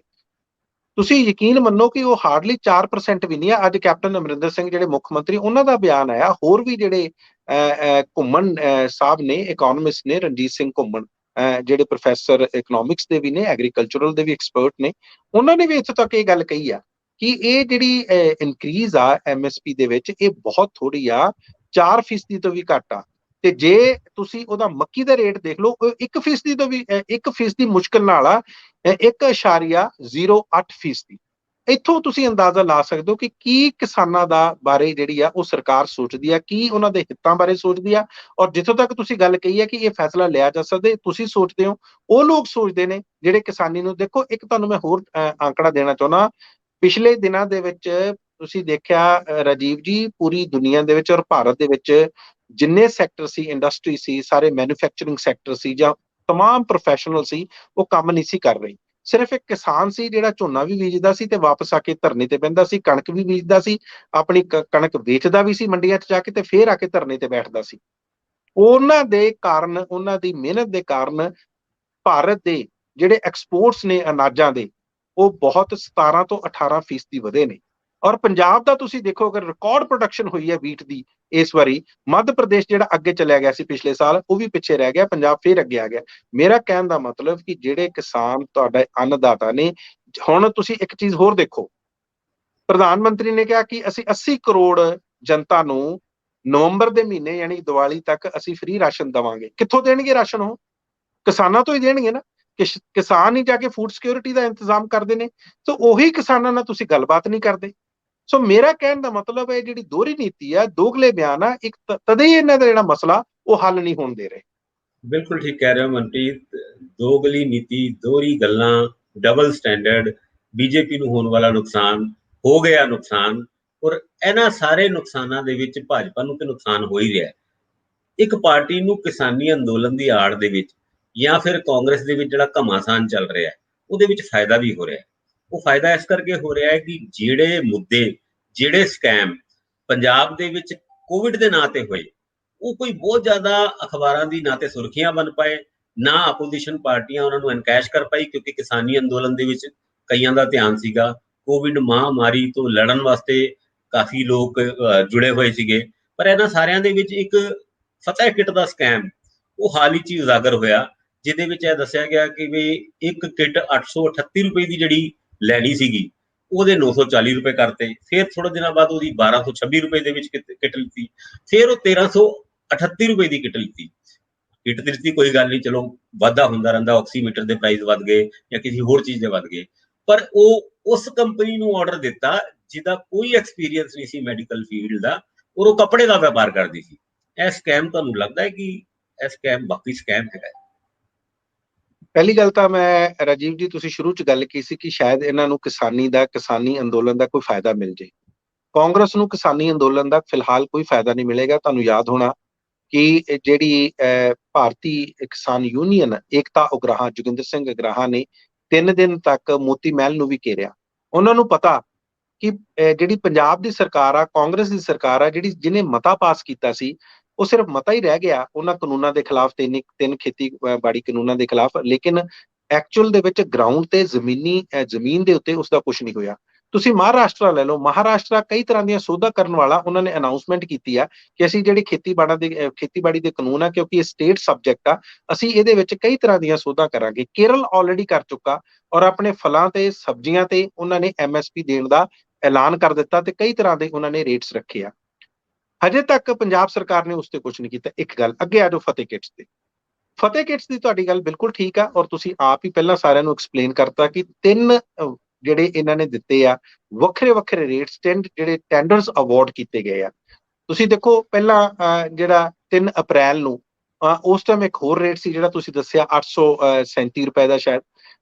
ਤੁਸੀਂ ਯਕੀਨ ਮੰਨੋ ਕਿ ਉਹ ਹਾਰਡਲੀ 4% ਵੀ ਨਹੀਂ ਆ। ਅੱਜ ਕੈਪਟਨ ਅਮਰਿੰਦਰ ਸਿੰਘ ਜਿਹੜੇ ਮੁੱਖ ਮੰਤਰੀ, ਉਹਨਾਂ ਦਾ ਬਿਆਨ ਆਇਆ, ਹੋਰ ਵੀ ਜਿਹੜੇ ਘੁੰਮਣ ਸਾਹਿਬ ਨੇ, ਇਕਨੋਮਿਸਟ ਨੇ, ਰਣਜੀਤ ਸਿੰਘ ਘੁੰਮਣ, ਜਿਹੜੇ ਪ੍ਰੋਫੈਸਰ ਇਕਨੋਮਿਕਸ ਦੇ ਵੀ ਨੇ, ਐਗਰੀਕਲਚਰਲ ਦੇ ਵੀ ਐਕਸਪਰਟ ਨੇ, ਉਹਨਾਂ ਨੇ ਵੀ ਇੱਥੋਂ ਤੱਕ ਇਹ ਗੱਲ ਕਹੀ ਆ ਕਿ ਇਹ ਜਿਹੜੀ ਇਨਕਰੀਜ਼ ਆ ਐਮਐਸਪੀ ਦੇ ਵਿੱਚ, ਇਹ ਬਹੁਤ ਥੋੜੀ ਆ, 4% ਤੋਂ ਵੀ ਘੱਟ ਆ। ਤੇ ਜੇ ਤੁਸੀਂ ਉਹਦਾ ਮੱਕੀ ਦਾ ਰੇਟ ਦੇਖ ਲਓ, 1% ਤੋਂ ਵੀ 1% ਮੁਸ਼ਕਲ ਨਾਲ ਆ, 1.08%। ਇੱਥੋਂ ਤੁਸੀਂ ਅੰਦਾਜ਼ਾ ਲਾ ਸਕਦੇ ਹੋ ਕਿ ਕੀ ਕਿਸਾਨਾਂ ਦਾ ਬਾਰੇ ਜਿਹੜੀ ਆ ਉਹ ਸਰਕਾਰ ਸੋਚਦੀ ਆ, ਕੀ ਉਹਨਾਂ ਦੇ ਹਿੱਤਾਂ ਬਾਰੇ ਸੋਚਦੀ ਆ। ਔਰ ਜਿੱਥੋਂ ਤੱਕ ਤੁਸੀਂ ਗੱਲ ਕਹੀ ਹੈ ਕਿ ਇਹ ਫੈਸਲਾ ਲਿਆ ਜਾ ਸਕਦਾ, ਤੁਸੀਂ ਸੋਚਦੇ ਹੋ, ਉਹ ਲੋਕ ਸੋਚਦੇ ਨੇ ਜਿਹੜੇ ਕਿਸਾਨੀ ਨੂੰ। ਦੇਖੋ, ਇੱਕ ਤੁਹਾਨੂੰ ਮੈਂ ਹੋਰ ਆંકੜਾ ਦੇਣਾ ਚਾਹੁੰਦਾ। ਪਿਛਲੇ ਦਿਨਾਂ ਦੇ ਵਿੱਚ ਤੁਸੀਂ ਦੇਖਿਆ ਰਾਜੀਵ ਜੀ, ਪੂਰੀ ਦੁਨੀਆ ਦੇ ਵਿੱਚ ਔਰ ਭਾਰਤ ਦੇ ਵਿੱਚ ਜਿੰਨੇ ਸੈਕਟਰ ਸੀ, ਇੰਡਸਟਰੀ ਸੀ, ਸਾਰੇ ਮੈਨੂਫੈਕਚਰਿੰਗ ਸੈਕਟਰ ਸੀ ਜਾਂ ਤਮਾਮ ਪ੍ਰੋਫੈਸ਼ਨਲ ਸੀ, ਉਹ ਕੰਮ ਨਹੀਂ ਸੀ ਕਰ ਰਹੇ। ਸਿਰਫ ਇੱਕ ਕਿਸਾਨ ਸੀ ਜਿਹੜਾ ਝੋਨਾ ਵੀ ਬੀਜਦਾ ਸੀ ਤੇ ਵਾਪਸ ਆ ਕੇ ਧਰਨੇ ਤੇ ਬਹਿੰਦਾ ਸੀ, ਕਣਕ ਵੀ ਬੀਜਦਾ ਸੀ, ਆਪਣੀ ਕਣਕ ਵੇਚਦਾ ਵੀ ਸੀ ਮੰਡੀਆਂ 'ਚ ਜਾ ਕੇ, ਤੇ ਫੇਰ ਆ ਕੇ ਧਰਨੇ ਤੇ ਬੈਠਦਾ ਸੀ। ਉਹਨਾਂ ਦੇ ਕਾਰਨ, ਉਹਨਾਂ ਦੀ ਮਿਹਨਤ ਦੇ ਕਾਰਨ ਭਾਰਤ ਦੇ ਜਿਹੜੇ ਐਕਸਪੋਰਟਸ ਨੇ ਅਨਾਜਾਂ ਦੇ, ਉਹ ਬਹੁਤ 17 ਤੋਂ 18% ਵਧੇ ਨੇ। ਔਰ ਪੰਜਾਬ ਦਾ ਤੁਸੀਂ ਦੇਖੋ, ਅਗਰ ਰਿਕਾਰਡ ਪ੍ਰੋਡਕਸ਼ਨ ਹੋਈ ਹੈ ਵੀਟ ਦੀ ਇਸ ਵਾਰੀ, ਮੱਧ ਪ੍ਰਦੇਸ਼ ਜਿਹੜਾ ਅੱਗੇ ਚਲਿਆ ਗਿਆ ਸੀ ਪਿਛਲੇ ਸਾਲ, ਉਹ ਵੀ ਪਿੱਛੇ ਰਹਿ ਗਿਆ, ਪੰਜਾਬ ਫੇਰ ਅੱਗੇ ਆ ਗਿਆ। ਮੇਰਾ ਕਹਿਣ ਦਾ ਮਤਲਬ ਕਿ ਜਿਹੜੇ ਕਿਸਾਨ ਤੁਹਾਡੇ ਅੰਨਦਾਤਾ ਨੇ, ਹੁਣ ਤੁਸੀਂ ਇੱਕ ਚੀਜ਼ ਹੋਰ ਦੇਖੋ, ਪ੍ਰਧਾਨ ਮੰਤਰੀ ਨੇ ਕਿਹਾ ਕਿ ਅਸੀਂ 80 ਕਰੋੜ ਜਨਤਾ ਨੂੰ ਨਵੰਬਰ ਦੇ ਮਹੀਨੇ ਯਾਨੀ ਦੀਵਾਲੀ ਤੱਕ ਅਸੀਂ ਫ੍ਰੀ ਰਾਸ਼ਨ ਦੇਵਾਂਗੇ। ਕਿੱਥੋਂ ਦੇਣਗੇ ਰਾਸ਼ਨ? ਉਹ ਕਿਸਾਨਾਂ ਤੋਂ ਹੀ ਦੇਣਗੇ ਨਾ। ਕਿਸਾਨ ਹੀ ਜਾ ਕੇ ਫੂਡ ਸਿਕਿਉਰਿਟੀ ਦਾ ਇੰਤਜ਼ਾਮ ਕਰਦੇ ਨੇ, ਤੇ ਉਹੀ ਕਿਸਾਨਾਂ ਨਾਲ ਤੁਸੀਂ ਗੱਲਬਾਤ ਨਹੀਂ ਕਰਦੇ। ਸੋ ਮੇਰਾ ਕਹਿਣ ਦਾ ਮਤਲਬ ਹੈ ਜਿਹੜੀ ਦੋਹਰੀ ਨੀਤੀ ਆ, ਦੋਗਲੇ ਬਿਆਨ ਆ, ਇੱਕ ਤਦੇ ਹੀ ਇਹਨਾਂ ਦਾ ਜਿਹੜਾ ਮਸਲਾ ਉਹ ਹੱਲ ਨਹੀਂ ਹੋਣ ਦੇ ਰਹੇ। ਬਿਲਕੁਲ ਠੀਕ ਕਹਿ ਰਹੇ ਹੋ ਮਨਪ੍ਰੀਤ, ਦੋਗਲੀ ਨੀਤੀ, ਦੋਹਰੀ ਗੱਲਾਂ, ਡਬਲ ਸਟੈਂਡਰਡ, ਬੀਜੇਪੀ ਨੂੰ ਹੋਣ ਵਾਲਾ ਨੁਕਸਾਨ, ਹੋ ਗਿਆ ਨੁਕਸਾਨ, ਔਰ ਇਹਨਾਂ ਸਾਰੇ ਨੁਕਸਾਨਾਂ ਦੇ ਵਿੱਚ ਭਾਜਪਾ ਨੂੰ ਤੇ ਨੁਕਸਾਨ ਹੋ ਹੀ ਰਿਹਾ। ਇੱਕ ਪਾਰਟੀ ਨੂੰ ਕਿਸਾਨੀ ਅੰਦੋਲਨ ਦੀ ਆੜ ਦੇ ਵਿੱਚ ਜਾਂ ਫਿਰ ਕਾਂਗਰਸ ਦੇ ਵਿੱਚ ਜਿਹੜਾ ਘਮਾਸਾਨ ਚੱਲ ਰਿਹਾ ਹੈ, ਉਹਦੇ ਵਿੱਚ ਫਾਇਦਾ ਵੀ ਹੋ ਰਿਹਾ ਹੈ। ਉਹ ਫਾਇਦਾ ਇਸ ਕਰਕੇ ਹੋ ਰਿਹਾ ਹੈ ਕਿ ਜਿਹੜੇ ਮੁੱਦੇ, ਜਿਹੜੇ ਸਕੈਮ ਪੰਜਾਬ ਦੇ ਵਿੱਚ ਕੋਵਿਡ ਦੇ ਨਾਂ ਤੇ ਹੋਏ, ਉਹ ਕੋਈ ਬਹੁਤ ਜ਼ਿਆਦਾ ਅਖਬਾਰਾਂ ਦੀ ਨਾ ਤੇ ਸੁਰਖੀਆਂ ਬਣ ਪਾਏ, ਨਾ ਆਪੋਜੀਸ਼ਨ ਪਾਰਟੀਆਂ ਉਹਨਾਂ ਨੂੰ ਐਨਕੈਸ਼ ਕਰ ਪਾਈ, ਕਿਉਂਕਿ ਕਿਸਾਨੀ ਅੰਦੋਲਨ ਦੇ ਵਿੱਚ ਕਈਆਂ ਦਾ ਧਿਆਨ ਸੀਗਾ ਕੋਵਿਡ ਮਹਾਮਾਰੀ ਤੋਂ ਲੜਨ ਵਾਸਤੇ, ਕਾਫੀ ਲੋਕ ਜੁੜੇ ਹੋਏ ਸੀਗੇ। ਪਰ ਇਹਨਾਂ ਸਾਰਿਆਂ ਦੇ ਵਿੱਚ ਇੱਕ ਫਤਿਹ ਕਿੱਟ ਦਾ ਸਕੈਮ ਉਹ ਹਾਲ ਹੀ 'ਚ ਹੀ ਉਜਾਗਰ ਹੋਇਆ, ਜਿਹਦੇ ਵਿੱਚ ਇਹ ਦੱਸਿਆ ਗਿਆ ਕਿ ਵੀ ਇੱਕ ਕਿੱਟ 838 ਰੁਪਏ ਦੀ ਜਿਹੜੀ ਲੈਣੀ ਸੀਗੀ, ਉਹਦੇ 940 ਰੁਪਏ ਕਰਤੇ। ਫਿਰ ਥੋੜੇ ਦਿਨਾਂ ਬਾਅਦ ਉਹਦੀ 1226 ਰੁਪਏ ਦੇ ਵਿੱਚ ਕਿੱਟ ਲਿੱਤੀ, ਫਿਰ ਉਹ 1338 ਰੁਪਏ ਦੀ ਕਿੱਟ ਲਿੱਤੀ। ਕਿੱਟ ਦੀ ਲਿੱਤੀ ਕੋਈ ਗੱਲ ਨਹੀਂ, ਚਲੋ ਵਾਧਾ ਹੁੰਦਾ ਰਹਿੰਦਾ, ਆਕਸੀਮੀਟਰ ਦੇ ਪ੍ਰਾਈਸ ਵੱਧ ਗਏ ਜਾਂ ਕਿਸੇ ਹੋਰ ਚੀਜ਼ ਦੇ ਵੱਧ ਗਏ, ਪਰ ਉਹ ਉਸ ਕੰਪਨੀ ਨੂੰ ਆਰਡਰ ਦਿੱਤਾ ਜਿਹਦਾ ਕੋਈ ਐਕਸਪੀਰੀਅੰਸ ਨਹੀਂ ਸੀ ਮੈਡੀਕਲ ਫੀਲਡ ਦਾ, ਔਰ ਉਹ ਕੱਪੜੇ ਦਾ ਵਪਾਰ ਕਰਦੀ ਸੀ। ਇਹ ਸਕੈਮ ਤੁਹਾਨੂੰ ਲੱਗਦਾ ਹੈ ਕਿ ਇਹ ਸਕੈਮ ਬਾਕੀ ਸਕੈਮ ਹੈਗਾ? ਪਹਿਲੀ ਗੱਲ ਤਾਂ ਮੈਂ ਰਾਜੀਵ ਜੀ, ਤੁਸੀਂ ਸ਼ੁਰੂ ਚ ਗੱਲ ਕੀਤੀ ਸੀ ਕਿ ਸ਼ਾਇਦ ਇਹਨਾਂ ਨੂੰ ਕਿਸਾਨੀ ਅੰਦੋਲਨ ਦਾ ਕੋਈ ਫਾਇਦਾ ਮਿਲ ਜੇ। ਕਾਂਗਰਸ ਨੂੰ ਕਿਸਾਨੀ ਅੰਦੋਲਨ ਦਾ ਫਿਲਹਾਲ ਕੋਈ ਫਾਇਦਾ ਨਹੀਂ ਮਿਲੇਗਾ। ਤੁਹਾਨੂੰ ਯਾਦ ਹੋਣਾ ਕਿ ਜਿਹੜੀ ਭਾਰਤੀ ਕਿਸਾਨ ਯੂਨੀਅਨ ਏਕਤਾ ਉਗਰਾਹਾਂ ਜੋਗਿੰਦਰ ਸਿੰਘ ਉਗਰਾਹਾਂ ਨੇ 3 ਦਿਨ ਤੱਕ ਮੋਤੀ ਮਹਿਲ ਨੂੰ ਵੀ ਘੇਰਿਆ। ਉਹਨਾਂ ਨੂੰ ਪਤਾ ਕਿ ਜਿਹੜੀ ਪੰਜਾਬ ਦੀ ਸਰਕਾਰ ਆ, ਕਾਂਗਰਸ ਦੀ ਸਰਕਾਰ ਆ, ਜਿਹਨੇ ਮਤਾ ਪਾਸ ਕੀਤਾ ਸੀ, ਉਹ ਸਿਰਫ ਮਤਾ ਹੀ ਰਹਿ ਗਿਆ ਉਹਨਾਂ ਕਾਨੂੰਨਾਂ ਦੇ ਖਿਲਾਫ, ਤਿੰਨ ਖੇਤੀਬਾੜੀ ਕਾਨੂੰਨਾਂ ਦੇ ਖਿਲਾਫ। ਲੇਕਿਨ ਐਕਚੁਅਲ ਦੇ ਵਿੱਚ ਗਰਾਊਂਡ ਤੇ ਜ਼ਮੀਨ ਦੇ ਉੱਤੇ ਉਸਦਾ ਕੁਝ ਨਹੀਂ ਹੋਇਆ। ਤੁਸੀਂ ਮਹਾਰਾਸ਼ਟਰ ਲੈ ਲਓ, ਮਹਾਰਾਸ਼ਟਰ ਕਈ ਤਰ੍ਹਾਂ ਦੀਆਂ ਸੋਧਾਂ ਕਰਨ ਵਾਲਾ ਉਹਨਾਂ ਨੇ ਅਨਾਉਂਸਮੈਂਟ ਕੀਤੀ ਆ ਕਿ ਅਸੀਂ ਜਿਹੜੇ ਖੇਤੀਬਾੜੀ ਦੇ ਕਾਨੂੰਨ ਆ, ਕਿਉਂਕਿ ਇਹ ਸਟੇਟ ਸਬਜੈਕਟ ਆ, ਅਸੀਂ ਇਹਦੇ ਵਿੱਚ ਕਈ ਤਰ੍ਹਾਂ ਦੀਆਂ ਸੋਧਾਂ ਕਰਾਂਗੇ। ਕੇਰਲ ਆਲਰੇਡੀ ਕਰ ਚੁੱਕਾ, ਔਰ ਆਪਣੇ ਫਲਾਂ ਤੇ ਸਬਜ਼ੀਆਂ ਤੇ ਉਹਨਾਂ ਨੇ MSP ਦੇਣ ਦਾ ਐਲਾਨ ਕਰ ਦਿੱਤਾ ਤੇ ਕਈ ਤਰ੍ਹਾਂ ਦੇ ਉਹਨਾਂ ਨੇ ਰੇਟਸ ਰੱਖੇ ਆ। ਹਜੇ ਤੱਕ ਪੰਜਾਬ ਸਰਕਾਰ ਨੇ ਉਸ ਤੇ ਕੁਝ ਨਹੀਂ ਕੀਤਾ। ਇੱਕ ਗੱਲ ਅੱਗੇ ਆ ਜਾਓ ਫਤਿਹ ਕਿਟਸ ਤੇ। ਫਤਿਹ ਕਿਟਸ ਦੀ ਤੁਹਾਡੀ ਗੱਲ ਬਿਲਕੁਲ ਠੀਕ ਆ, ਔਰ ਤੁਸੀਂ ਆਪ ਹੀ ਪਹਿਲਾਂ ਸਾਰਿਆਂ ਨੂੰ ਐਕਸਪਲੇਨ ਕਰਤਾ ਕਿ 3 ਜਿਹੜੇ ਇਹਨਾਂ ਨੇ ਦਿੱਤੇ ਆ ਵੱਖਰੇ ਵੱਖਰੇ ਰੇਟਸ, ਜਿਹੜੇ ਟੈਂਡਰਸ ਅਵਾਰਡ ਕੀਤੇ ਗਏ ਆ। ਤੁਸੀਂ ਦੇਖੋ ਪਹਿਲਾਂ ਜਿਹੜਾ 3 ਅਪ੍ਰੈਲ ਨੂੰ ਉਸ ਟਾਈਮ ਇੱਕ ਹੋਰ ਰੇਟ ਸੀ ਜਿਹੜਾ ਤੁਸੀਂ ਦੱਸਿਆ 837 ਰੁਪਏ ਦਾ ਸ਼ਾਇਦ,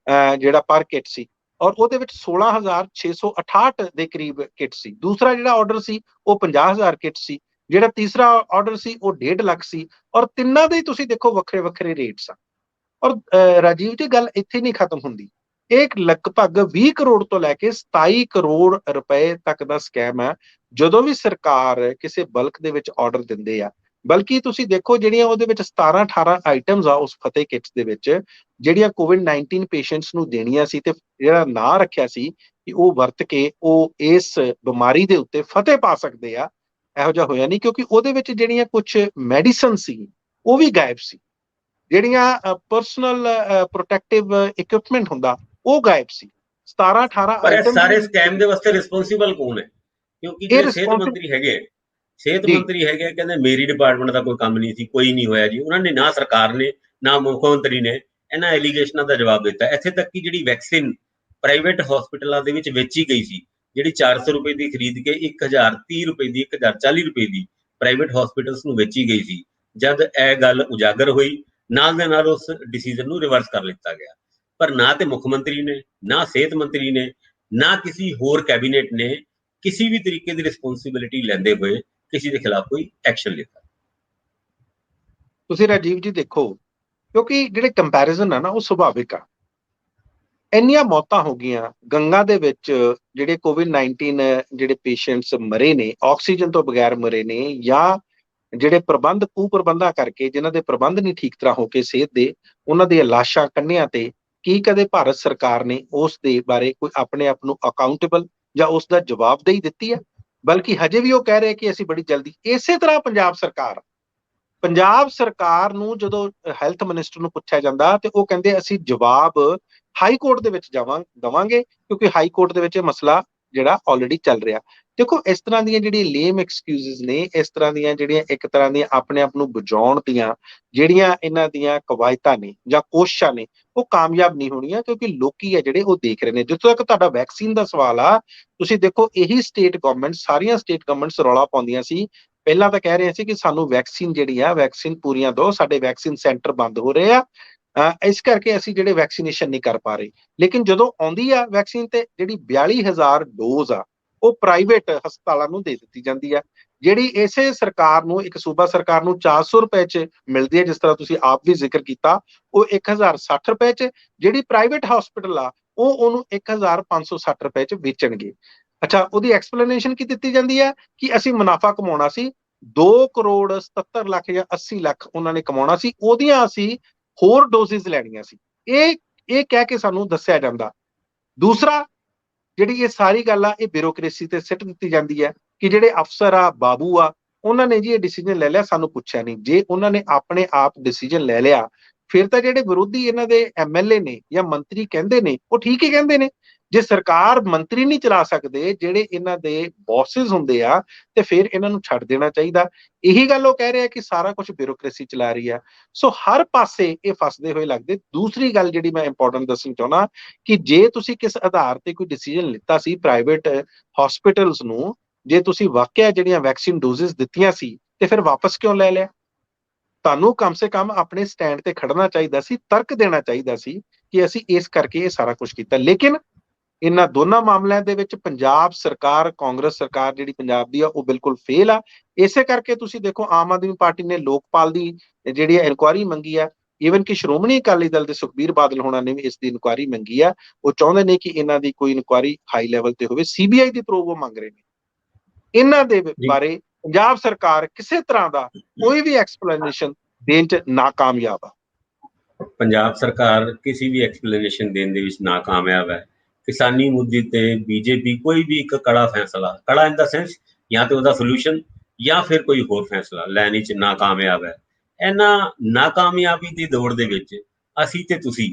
ਜਿਹੜਾ ਪਰ ਕਿਟ ਸੀ, ਔਰ ਉਹਦੇ ਵਿੱਚ 16,668 ਦੇ ਕਰੀਬ ਕਿਟ ਸੀ। ਦੂਸਰਾ ਜਿਹੜਾ ਆਰਡਰ ਸੀ ਉਹ 50,000 ਕਿਟ ਸੀ। ਜਿਹੜਾ ਤੀਸਰਾ ਆਰਡਰ ਸੀ ਉਹ 1.5 ਲੱਖ ਸੀ। ਔਰ ਤਿੰਨਾਂ ਦੇ ਤੁਸੀਂ ਦੇਖੋ ਵੱਖਰੇ ਵੱਖਰੇ ਰੇਟਸ ਆ। ਔਰ ਰਾਜੀਵ ਜੀ, ਗੱਲ ਇੱਥੇ ਨਹੀਂ ਖਤਮ ਹੁੰਦੀ। ਇਹ ਲਗਭਗ 20 ਕਰੋੜ ਤੋਂ ਲੈ ਕੇ 27 ਕਰੋੜ ਰੁਪਏ ਤੱਕ ਦਾ ਸਕੈਮ ਹੈ ਜਦੋਂ ਵੀ ਸਰਕਾਰ ਕਿਸੇ ਬਲਕ ਦੇ ਵਿੱਚ ਆਰਡਰ ਦਿੰਦੇ ਆ। ਬਲਕਿ ਤੁਸੀਂ ਦੇਖੋ ਜਿਹੜੀਆਂ ਉਹਦੇ ਵਿੱਚ 17-18 ਆਈਟਮਸ ਆ ਉਸ ਫਤਿਹ ਕਿਟਸ ਦੇ ਵਿੱਚ, ਜਿਹੜੀਆਂ COVID-19 ਪੇਸ਼ੈਂਟਸ ਨੂੰ ਦੇਣੀਆਂ ਸੀ, ਤੇ ਜਿਹੜਾ ਨਾਂ ਰੱਖਿਆ ਸੀ ਕਿ ਉਹ ਵਰਤ ਕੇ ਉਹ ਇਸ ਬਿਮਾਰੀ ਦੇ ਉੱਤੇ ਫਤਿਹ ਪਾ ਸਕਦੇ ਆ, ਇਹੋ ਜਿਹਾ ਹੋਇਆ ਨਹੀਂ। ਕਿਉਂਕਿ ਉਹਦੇ ਵਿੱਚ ਜਿਹੜੀਆਂ ਕੁਝ ਮੈਡੀਸਨ ਸੀ ਉਹ ਵੀ ਗਾਇਬ ਸੀ, ਜਿਹੜੀਆਂ ਪਰਸਨਲ ਪ੍ਰੋਟੈਕਟਿਵ ਇਕਵਿਪਮੈਂਟ ਹੁੰਦਾ ਉਹ ਗਾਇਬ ਸੀ। 17-18 ਪਰ ਇਹ ਆਈਟਮ ਸਾਰੇ ਸਕੈਮ ਦੇ ਵਾਸਤੇ ਰਿਸਪੌਂਸਿਬਲ ਕੌਣ ਹੈ? ਕਿਉਂਕਿ ਇਹ ਜਿਹੜੇ ਸਿਹਤ ਮੰਤਰੀ ਹੈਗੇ, ਕਹਿੰਦੇ ਮੇਰੀ ਡਿਪਾਰਟਮੈਂਟ ਦਾ ਕੋਈ ਕੰਮ ਨਹੀਂ ਸੀ, ਕੋਈ ਨਹੀਂ ਹੋਇਆ ਜੀ। ਉਹਨਾਂ ਨੇ ਨਾ ਸਰਕਾਰ ਨੇ ਨਾ ਮੁੱਖ ਮੰਤਰੀ ਨੇ ਇਹਨਾਂ ਐਲੀਗੇਸ਼ਨਾਂ ਦਾ ਜਵਾਬ ਦਿੱਤਾ। ਇੱਥੇ ਤੱਕ ਕਿ ਜਿਹੜੀ ਵੈਕਸੀਨ ਪ੍ਰਾਈਵੇਟ ਹਸਪੀਟਲਾਂ ਦੇ ਵਿੱਚ ਵੇਚੀ ਗਈ ਸੀ, ਜਿਹੜੀ 400 ਰੁਪਏ ਦੀ ਖਰੀਦ ਕੇ 1030 ਰੁਪਏ ਦੀ, 1040 ਰੁਪਏ ਦੀ ਪ੍ਰਾਈਵੇਟ ਹਸਪੀਟਲਸ ਨੂੰ ਵੇਚੀ ਗਈ ਸੀ, ਜਦ ਇਹ ਗੱਲ ਉਜਾਗਰ ਹੋਈ, ਨਾਲ ਦੇ ਨਾਲ ਉਸ ਡਿਸੀਜਨ ਨੂੰ ਰਿਵਰਸ ਕਰ ਲਿੱਤਾ ਗਿਆ। ਪਰ ਨਾ ਤੇ ਮੁੱਖ ਮੰਤਰੀ ਨੇ, ਨਾ ਸਿਹਤ ਮੰਤਰੀ ਨੇ, ਨਾ ਕਿਸੇ ਹੋਰ ਕੈਬਨਿਟ ਨੇ ਕਿਸੇ ਵੀ ਤਰੀਕੇ ਦੀ ਰਿਸਪੌਂਸਿਬਿਲਿਟੀ ਲੈਂਦੇ ਹੋਏ ਕਿਸੇ ਦੇ ਖਿਲਾਫ ਕੋਈ ਐਕਸ਼ਨ ਲਿੱਤਾ। ਤੁਸੀਂ ਰਾਜੀਵ ਜੀ ਦੇਖੋ, ਕਿਉਂਕਿ ਜਿਹੜੇ ਕੰਪੈਰੀਜ਼ਨ ਆ ਨਾ ਉਹ ਸੁਭਾਵਿਕ ਆ। ਇੰਨੀਆਂ ਮੌਤਾਂ ਹੋ ਗਈਆਂ ਗੰਗਾ ਦੇ ਵਿੱਚ, ਜਿਹੜੇ COVID-19 ਜਿਹੜੇ ਪੇਸ਼ੈਂਟਸ ਮਰੇ ਨੇ, ਆਕਸੀਜਨ ਤੋਂ ਬਗੈਰ ਮਰੇ ਨੇ, ਜਾਂ ਜਿਹੜੇ ਕੁਪ੍ਰਬੰਧਾਂ ਕਰਕੇ, ਜਿਨ੍ਹਾਂ ਦੇ ਪ੍ਰਬੰਧ ਨਹੀਂ ਠੀਕ ਤਰ੍ਹਾਂ ਹੋ ਕੇ ਸਿਹਤ ਦੇ, ਉਹਨਾਂ ਦੀਆਂ ਲਾਸ਼ਾਂ ਕੰਨਿਆਂ ਤੇ, ਕੀ ਕਦੇ ਭਾਰਤ ਸਰਕਾਰ ਨੇ ਉਸ ਦੇ ਬਾਰੇ ਕੋਈ ਆਪਣੇ ਆਪ ਨੂੰ ਅਕਾਊਂਟੇਬਲ ਜਾਂ ਉਸ ਦਾ ਜਵਾਬਦੇਹੀ ਦਿੱਤੀ ਹੈ? ਬਲਕਿ ਹਜੇ ਵੀ ਉਹ ਕਹਿ ਰਹੇ ਕਿ ਅਸੀਂ ਬੜੀ ਜਲਦੀ। ਇਸੇ ਤਰ੍ਹਾਂ ਪੰਜਾਬ ਸਰਕਾਰ ਨੂੰ ਜਦੋਂ ਹੈਲਥ ਮਿਨਿਸਟਰ ਨੂੰ ਪੁੱਛਿਆ ਜਾਂਦਾ ਤੇ ਉਹ ਕਹਿੰਦੇ ਅਸੀਂ ਜਵਾਬ ਹਾਈ ਕੋਰਟ ਦੇ ਵਿੱਚ ਦਵਾਂਗੇ, ਕਿਉਂਕਿ ਹਾਈ ਕੋਰਟ ਦੇ ਵਿੱਚ ਇਹ ਮਸਲਾ ਜਿਹੜਾ ਆਲਰੇਡੀ ਚੱਲ ਰਿਹਾ। ਦੇਖੋ, ਇਸ ਤਰ੍ਹਾਂ ਦੀਆਂ ਜਿਹੜੀਆਂ ਲੇਮ ਐਕਸਕਿਊਜ਼ਸ ਨੇ, ਇਸ ਤਰ੍ਹਾਂ ਦੀਆਂ ਜਿਹੜੀਆਂ ਇੱਕ ਤਰ੍ਹਾਂ ਦੀਆਂ ਆਪਣੇ ਆਪ ਨੂੰ ਬਚਾਉਣ ਦੀਆਂ ਜਿਹੜੀਆਂ ਇਹਨਾਂ ਦੀਆਂ ਕਵਾਇਤਾਂ ਨੇ ਜਾਂ ਕੋਸ਼ਿਸ਼ਾਂ ਨੇ, ਉਹ ਕਾਮਯਾਬ ਨਹੀਂ ਹੋਣੀਆਂ, ਕਿਉਂਕਿ ਲੋਕੀ ਆ ਜਿਹੜੇ ਉਹ ਦੇਖ ਰਹੇ ਨੇ। ਜਿੱਥੋਂ ਤੱਕ ਤੁਹਾਡਾ ਵੈਕਸੀਨ ਦਾ ਸਵਾਲ ਆ, ਤੁਸੀਂ ਦੇਖੋ ਇਹੀ ਸਾਰੀਆਂ ਸਟੇਟ ਗਵਰਨਮੈਂਟਸ ਰੌਲਾ ਪਾਉਂਦੀਆਂ ਸੀ। ਪਹਿਲਾਂ ਤਾਂ ਕਹਿ ਰਹੇ ਸੀ ਕਿ ਸਾਨੂੰ ਵੈਕਸੀਨ ਜਿਹੜੀ ਆ, ਵੈਕਸੀਨ ਪੂਰੀਆਂ ਦਿਓ, ਸਾਡੇ ਵੈਕਸੀਨ ਸੈਂਟਰ ਬੰਦ ਹੋ ਰਹੇ ਆ, ਇਸ ਕਰਕੇ ਅਸੀਂ ਜਿਹੜੇ ਵੈਕਸੀਨੇਸ਼ਨ ਨਹੀਂ ਕਰ ਪਾ ਰਹੇ। ਲੇਕਿਨ ਜਦੋਂ ਆਉਂਦੀ ਆ ਵੈਕਸੀਨ ਤੇ ਜਿਹੜੀ 42,000 ਡੋਜ਼ ਆ ਉਹ ਪ੍ਰਾਈਵੇਟ ਹਸਪਤਾਲਾਂ ਨੂੰ ਦੇ ਦਿੱਤੀ ਜਾਂਦੀ ਆ। ਜਿਹੜੀ ਇਸੇ ਸਰਕਾਰ ਨੂੰ, ਇੱਕ ਸੂਬਾ ਸਰਕਾਰ ਨੂੰ 400 ਰੁਪਏ 'ਚ ਮਿਲਦੀ ਹੈ, ਜਿਸ ਤਰ੍ਹਾਂ ਤੁਸੀਂ ਆਪ ਵੀ ਜ਼ਿਕਰ ਕੀਤਾ, ਉਹ 1060 ਰੁਪਏ 'ਚ, ਜਿਹੜੀ ਪ੍ਰਾਈਵੇਟ ਹਸਪੀਟਲ ਆ ਉਹ ਉਹਨੂੰ 1560 ਰੁਪਏ 'ਚ ਵੇਚਣਗੇ। ਅੱਛਾ, ਉਹਦੀ ਐਕਸਪਲੇਨੇਸ਼ਨ ਕੀ ਦਿੱਤੀ ਜਾਂਦੀ ਹੈ ਕਿ ਅਸੀਂ ਮੁਨਾਫਾ ਕਮਾਉਣਾ ਸੀ, 2 ਕਰੋੜ 77 ਲੱਖ ਜਾਂ 80 ਲੱਖ ਉਹਨਾਂ ਨੇ ਕਮਾਉਣਾ ਸੀ, ਉਹਦੀਆਂ ਅਸੀਂ ਹੋਰ ਡੋਜ਼ਿਸ ਲੈਣੀਆਂ ਸੀ। ਇਹ ਕਹਿ ਕੇ ਸਾਨੂੰ ਦੱਸਿਆ ਜਾਂਦਾ। ਦੂਸਰਾ, ਜਿਹੜੀ ਇਹ ਸਾਰੀ ਗੱਲ ਆ ਇਹ ਬਿਊਰੋਕ੍ਰੇਸੀ ਤੇ ਸਿੱਟ ਦਿੱਤੀ ਜਾਂਦੀ ਹੈ ਕਿ ਜਿਹੜੇ ਅਫਸਰ ਆ, ਬਾਬੂ ਆ, ਉਹਨਾਂ ਨੇ ਜੀ ਇਹ ਡਿਸੀਜਨ ਲੈ ਲਿਆ, ਸਾਨੂੰ ਪੁੱਛਿਆ ਨਹੀਂ। ਜੇ ਉਹਨਾਂ ਨੇ ਆਪਣੇ ਆਪ ਡਿਸੀਜਨ ਲੈ ਲਿਆ, ਫਿਰ ਤਾਂ ਜਿਹੜੇ ਵਿਰੋਧੀ ਇਹਨਾਂ ਦੇ ਐਮਐਲਏ ਨੇ ਜਾਂ ਮੰਤਰੀ ਕਹਿੰਦੇ ਨੇ ਉਹ ਠੀਕ ਹੀ ਕਹਿੰਦੇ ਨੇ। ਜੇ ਸਰਕਾਰ ਮੰਤਰੀ ਨਹੀਂ ਚਲਾ ਸਕਦੇ, ਜਿਹੜੇ ਇਹਨਾਂ ਦੇ ਬੌਸਸ ਹੁੰਦੇ ਆ, ਤੇ ਫਿਰ ਇਹਨਾਂ ਨੂੰ ਛੱਡ ਦੇਣਾ ਚਾਹੀਦਾ। ਇਹੀ ਗੱਲ ਉਹ ਕਹਿ ਰਿਹਾ ਕਿ ਸਾਰਾ ਕੁਝ ਬਿਊਰੋਕ੍ਰੇਸੀ ਚਲਾ ਰਹੀ ਆ। ਸੋ ਹਰ ਪਾਸੇ ਇਹ ਫਸਦੇ ਹੋਏ ਲੱਗਦੇ। ਦੂਸਰੀ ਗੱਲ ਜਿਹੜੀ ਮੈਂ ਇੰਪੋਰਟੈਂਟ ਦੱਸਣੀ ਚਾਹੁੰਦਾ ਕਿ ਜੇ ਤੁਸੀਂ ਕਿਸ ਆਧਾਰ ਤੇ ਕੋਈ ਡਿਸੀਜਨ ਲਿੱਤਾ ਸੀ ਪ੍ਰਾਈਵੇਟ ਹਸਪੀਟਲਸ ਨੂੰ, ਜੇ ਤੁਸੀਂ ਵਾਕਿਆ ਜਿਹੜੀਆਂ ਵੈਕਸੀਨ ਡੋਜ਼ਿਸ ਦਿੱਤੀਆਂ ਸੀ, ਤੇ ਫਿਰ ਵਾਪਸ ਕਿਉਂ ਲੈ ਲਿਆ? ਤੁਹਾਨੂੰ ਕਮ ਸੇ ਕਮ ਆਪਣੇ ਸਟੈਂਡ ਤੇ ਖੜਨਾ ਚਾਹੀਦਾ ਸੀ, ਤਰਕ ਦੇਣਾ ਚਾਹੀਦਾ ਸੀ ਕਿ ਅਸੀਂ ਇਸ ਕਰਕੇ ਇਹ ਸਾਰਾ ਕੁਝ ਕੀਤਾ। ਲੇਕਿਨ ਇਹਨਾਂ ਦੋਨਾਂ ਮਾਮਲਿਆਂ ਦੇ ਵਿੱਚ ਪੰਜਾਬ ਸਰਕਾਰ, ਕਾਂਗਰਸ ਸਰਕਾਰ ਜਿਹੜੀ ਪੰਜਾਬ ਦੀ ਆ, ਉਹ ਬਿਲਕੁਲ ਫੇਲ ਆ। ਇਸੇ ਕਰਕੇ ਤੁਸੀਂ ਦੇਖੋ ਆਮ ਆਦਮੀ ਪਾਰਟੀ ਨੇ ਲੋਕਪਾਲ ਦੀ ਜਿਹੜੀ ਇਨਕੁਆਇਰੀ ਮੰਗੀ ਆ, ਈਵਨ ਕਿ ਸ਼੍ਰੋਮਣੀ ਅਕਾਲੀ ਦਲ ਦੇ ਸੁਖਬੀਰ ਬਾਦਲ ਹੋਣਾ ਨੇ ਵੀ ਇਸ ਦੀ ਇਨਕੁਆਇਰੀ ਮੰਗੀ ਆ। ਉਹ ਚਾਹੁੰਦੇ ਨੇ ਕਿ ਇਹਨਾਂ ਦੀ ਕੋਈ ਇਨਕੁਆਇਰੀ ਹਾਈ ਲੈਵਲ ਤੇ ਹੋਵੇ। ਸੀਬੀਆਈ ਦੀ ਪ੍ਰੋਬ ਉਹ ਮੰਗ ਰਹੇ ਨੇ। ਇਹਨਾਂ ਦੇ ਬਾਰੇ ਪੰਜਾਬ ਸਰਕਾਰ ਕਿਸੇ ਤਰ੍ਹਾਂ ਦਾ ਕੋਈ ਵੀ ਐਕਸਪਲੇਨੇਸ਼ਨ ਦੇਣ 'ਚ ਨਾਕਾਮਯਾਬ ਆ। ਪੰਜਾਬ ਸਰਕਾਰ ਕਿਸੇ ਵੀ ਐਕਸਪਲੇਨੇਸ਼ਨ ਦੇਣ ਦੇ ਵਿੱਚ ਨਾਕਾਮਯਾਬ ਹੈ। ਕਿਸਾਨੀ ਮੁੱਦੇ ਤੇ ਬੀਜੇਪੀ ਕੋਈ ਵੀ ਇੱਕ ਕੜਾ ਫੈਸਲਾ, ਕੜਾ ਇਨ ਦਾ ਸੈਂਸ ਜਾਂ ਤੇ ਉਹਦਾ ਸੋਲੂਸ਼ਨ ਜਾਂ ਫਿਰ ਕੋਈ ਹੋਰ ਫੈਸਲਾ ਲੈਣ ਵਿੱਚ ਨਾਕਾਮਯਾਬ ਹੈ। ਇਹਨਾਂ ਨਾਕਾਮਯਾਬੀ ਦੀ ਦੌੜ ਦੇ ਵਿੱਚ ਅਸੀਂ ਤੇ ਤੁਸੀਂ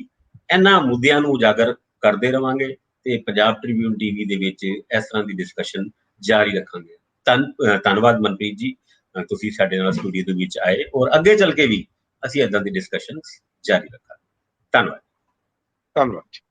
ਇਹਨਾਂ ਮੁੱਦਿਆਂ ਨੂੰ ਉਜਾਗਰ ਕਰਦੇ ਰਵਾਂਗੇ ਤੇ ਪੰਜਾਬ ਟ੍ਰਿਬਿਊਨ ਟੀਵੀ ਦੇ ਵਿੱਚ ਇਸ ਤਰ੍ਹਾਂ ਦੀ ਡਿਸਕਸ਼ਨ ਜਾਰੀ ਰੱਖਾਂਗੇ। ਧੰਨਵਾਦ ਮਨਪ੍ਰੀਤ ਜੀ, ਤੁਸੀਂ ਸਾਡੇ ਨਾਲ ਸਟੂਡੀਓ ਦੇ ਵਿੱਚ ਆਏ ਔਰ ਅੱਗੇ ਚੱਲ ਕੇ ਵੀ ਅਸੀਂ ਏਦਾਂ ਦੀ ਡਿਸਕਸ਼ਨ ਜਾਰੀ ਰੱਖਾਂਗੇ। ਧੰਨਵਾਦ। ਧੰਨਵਾਦ।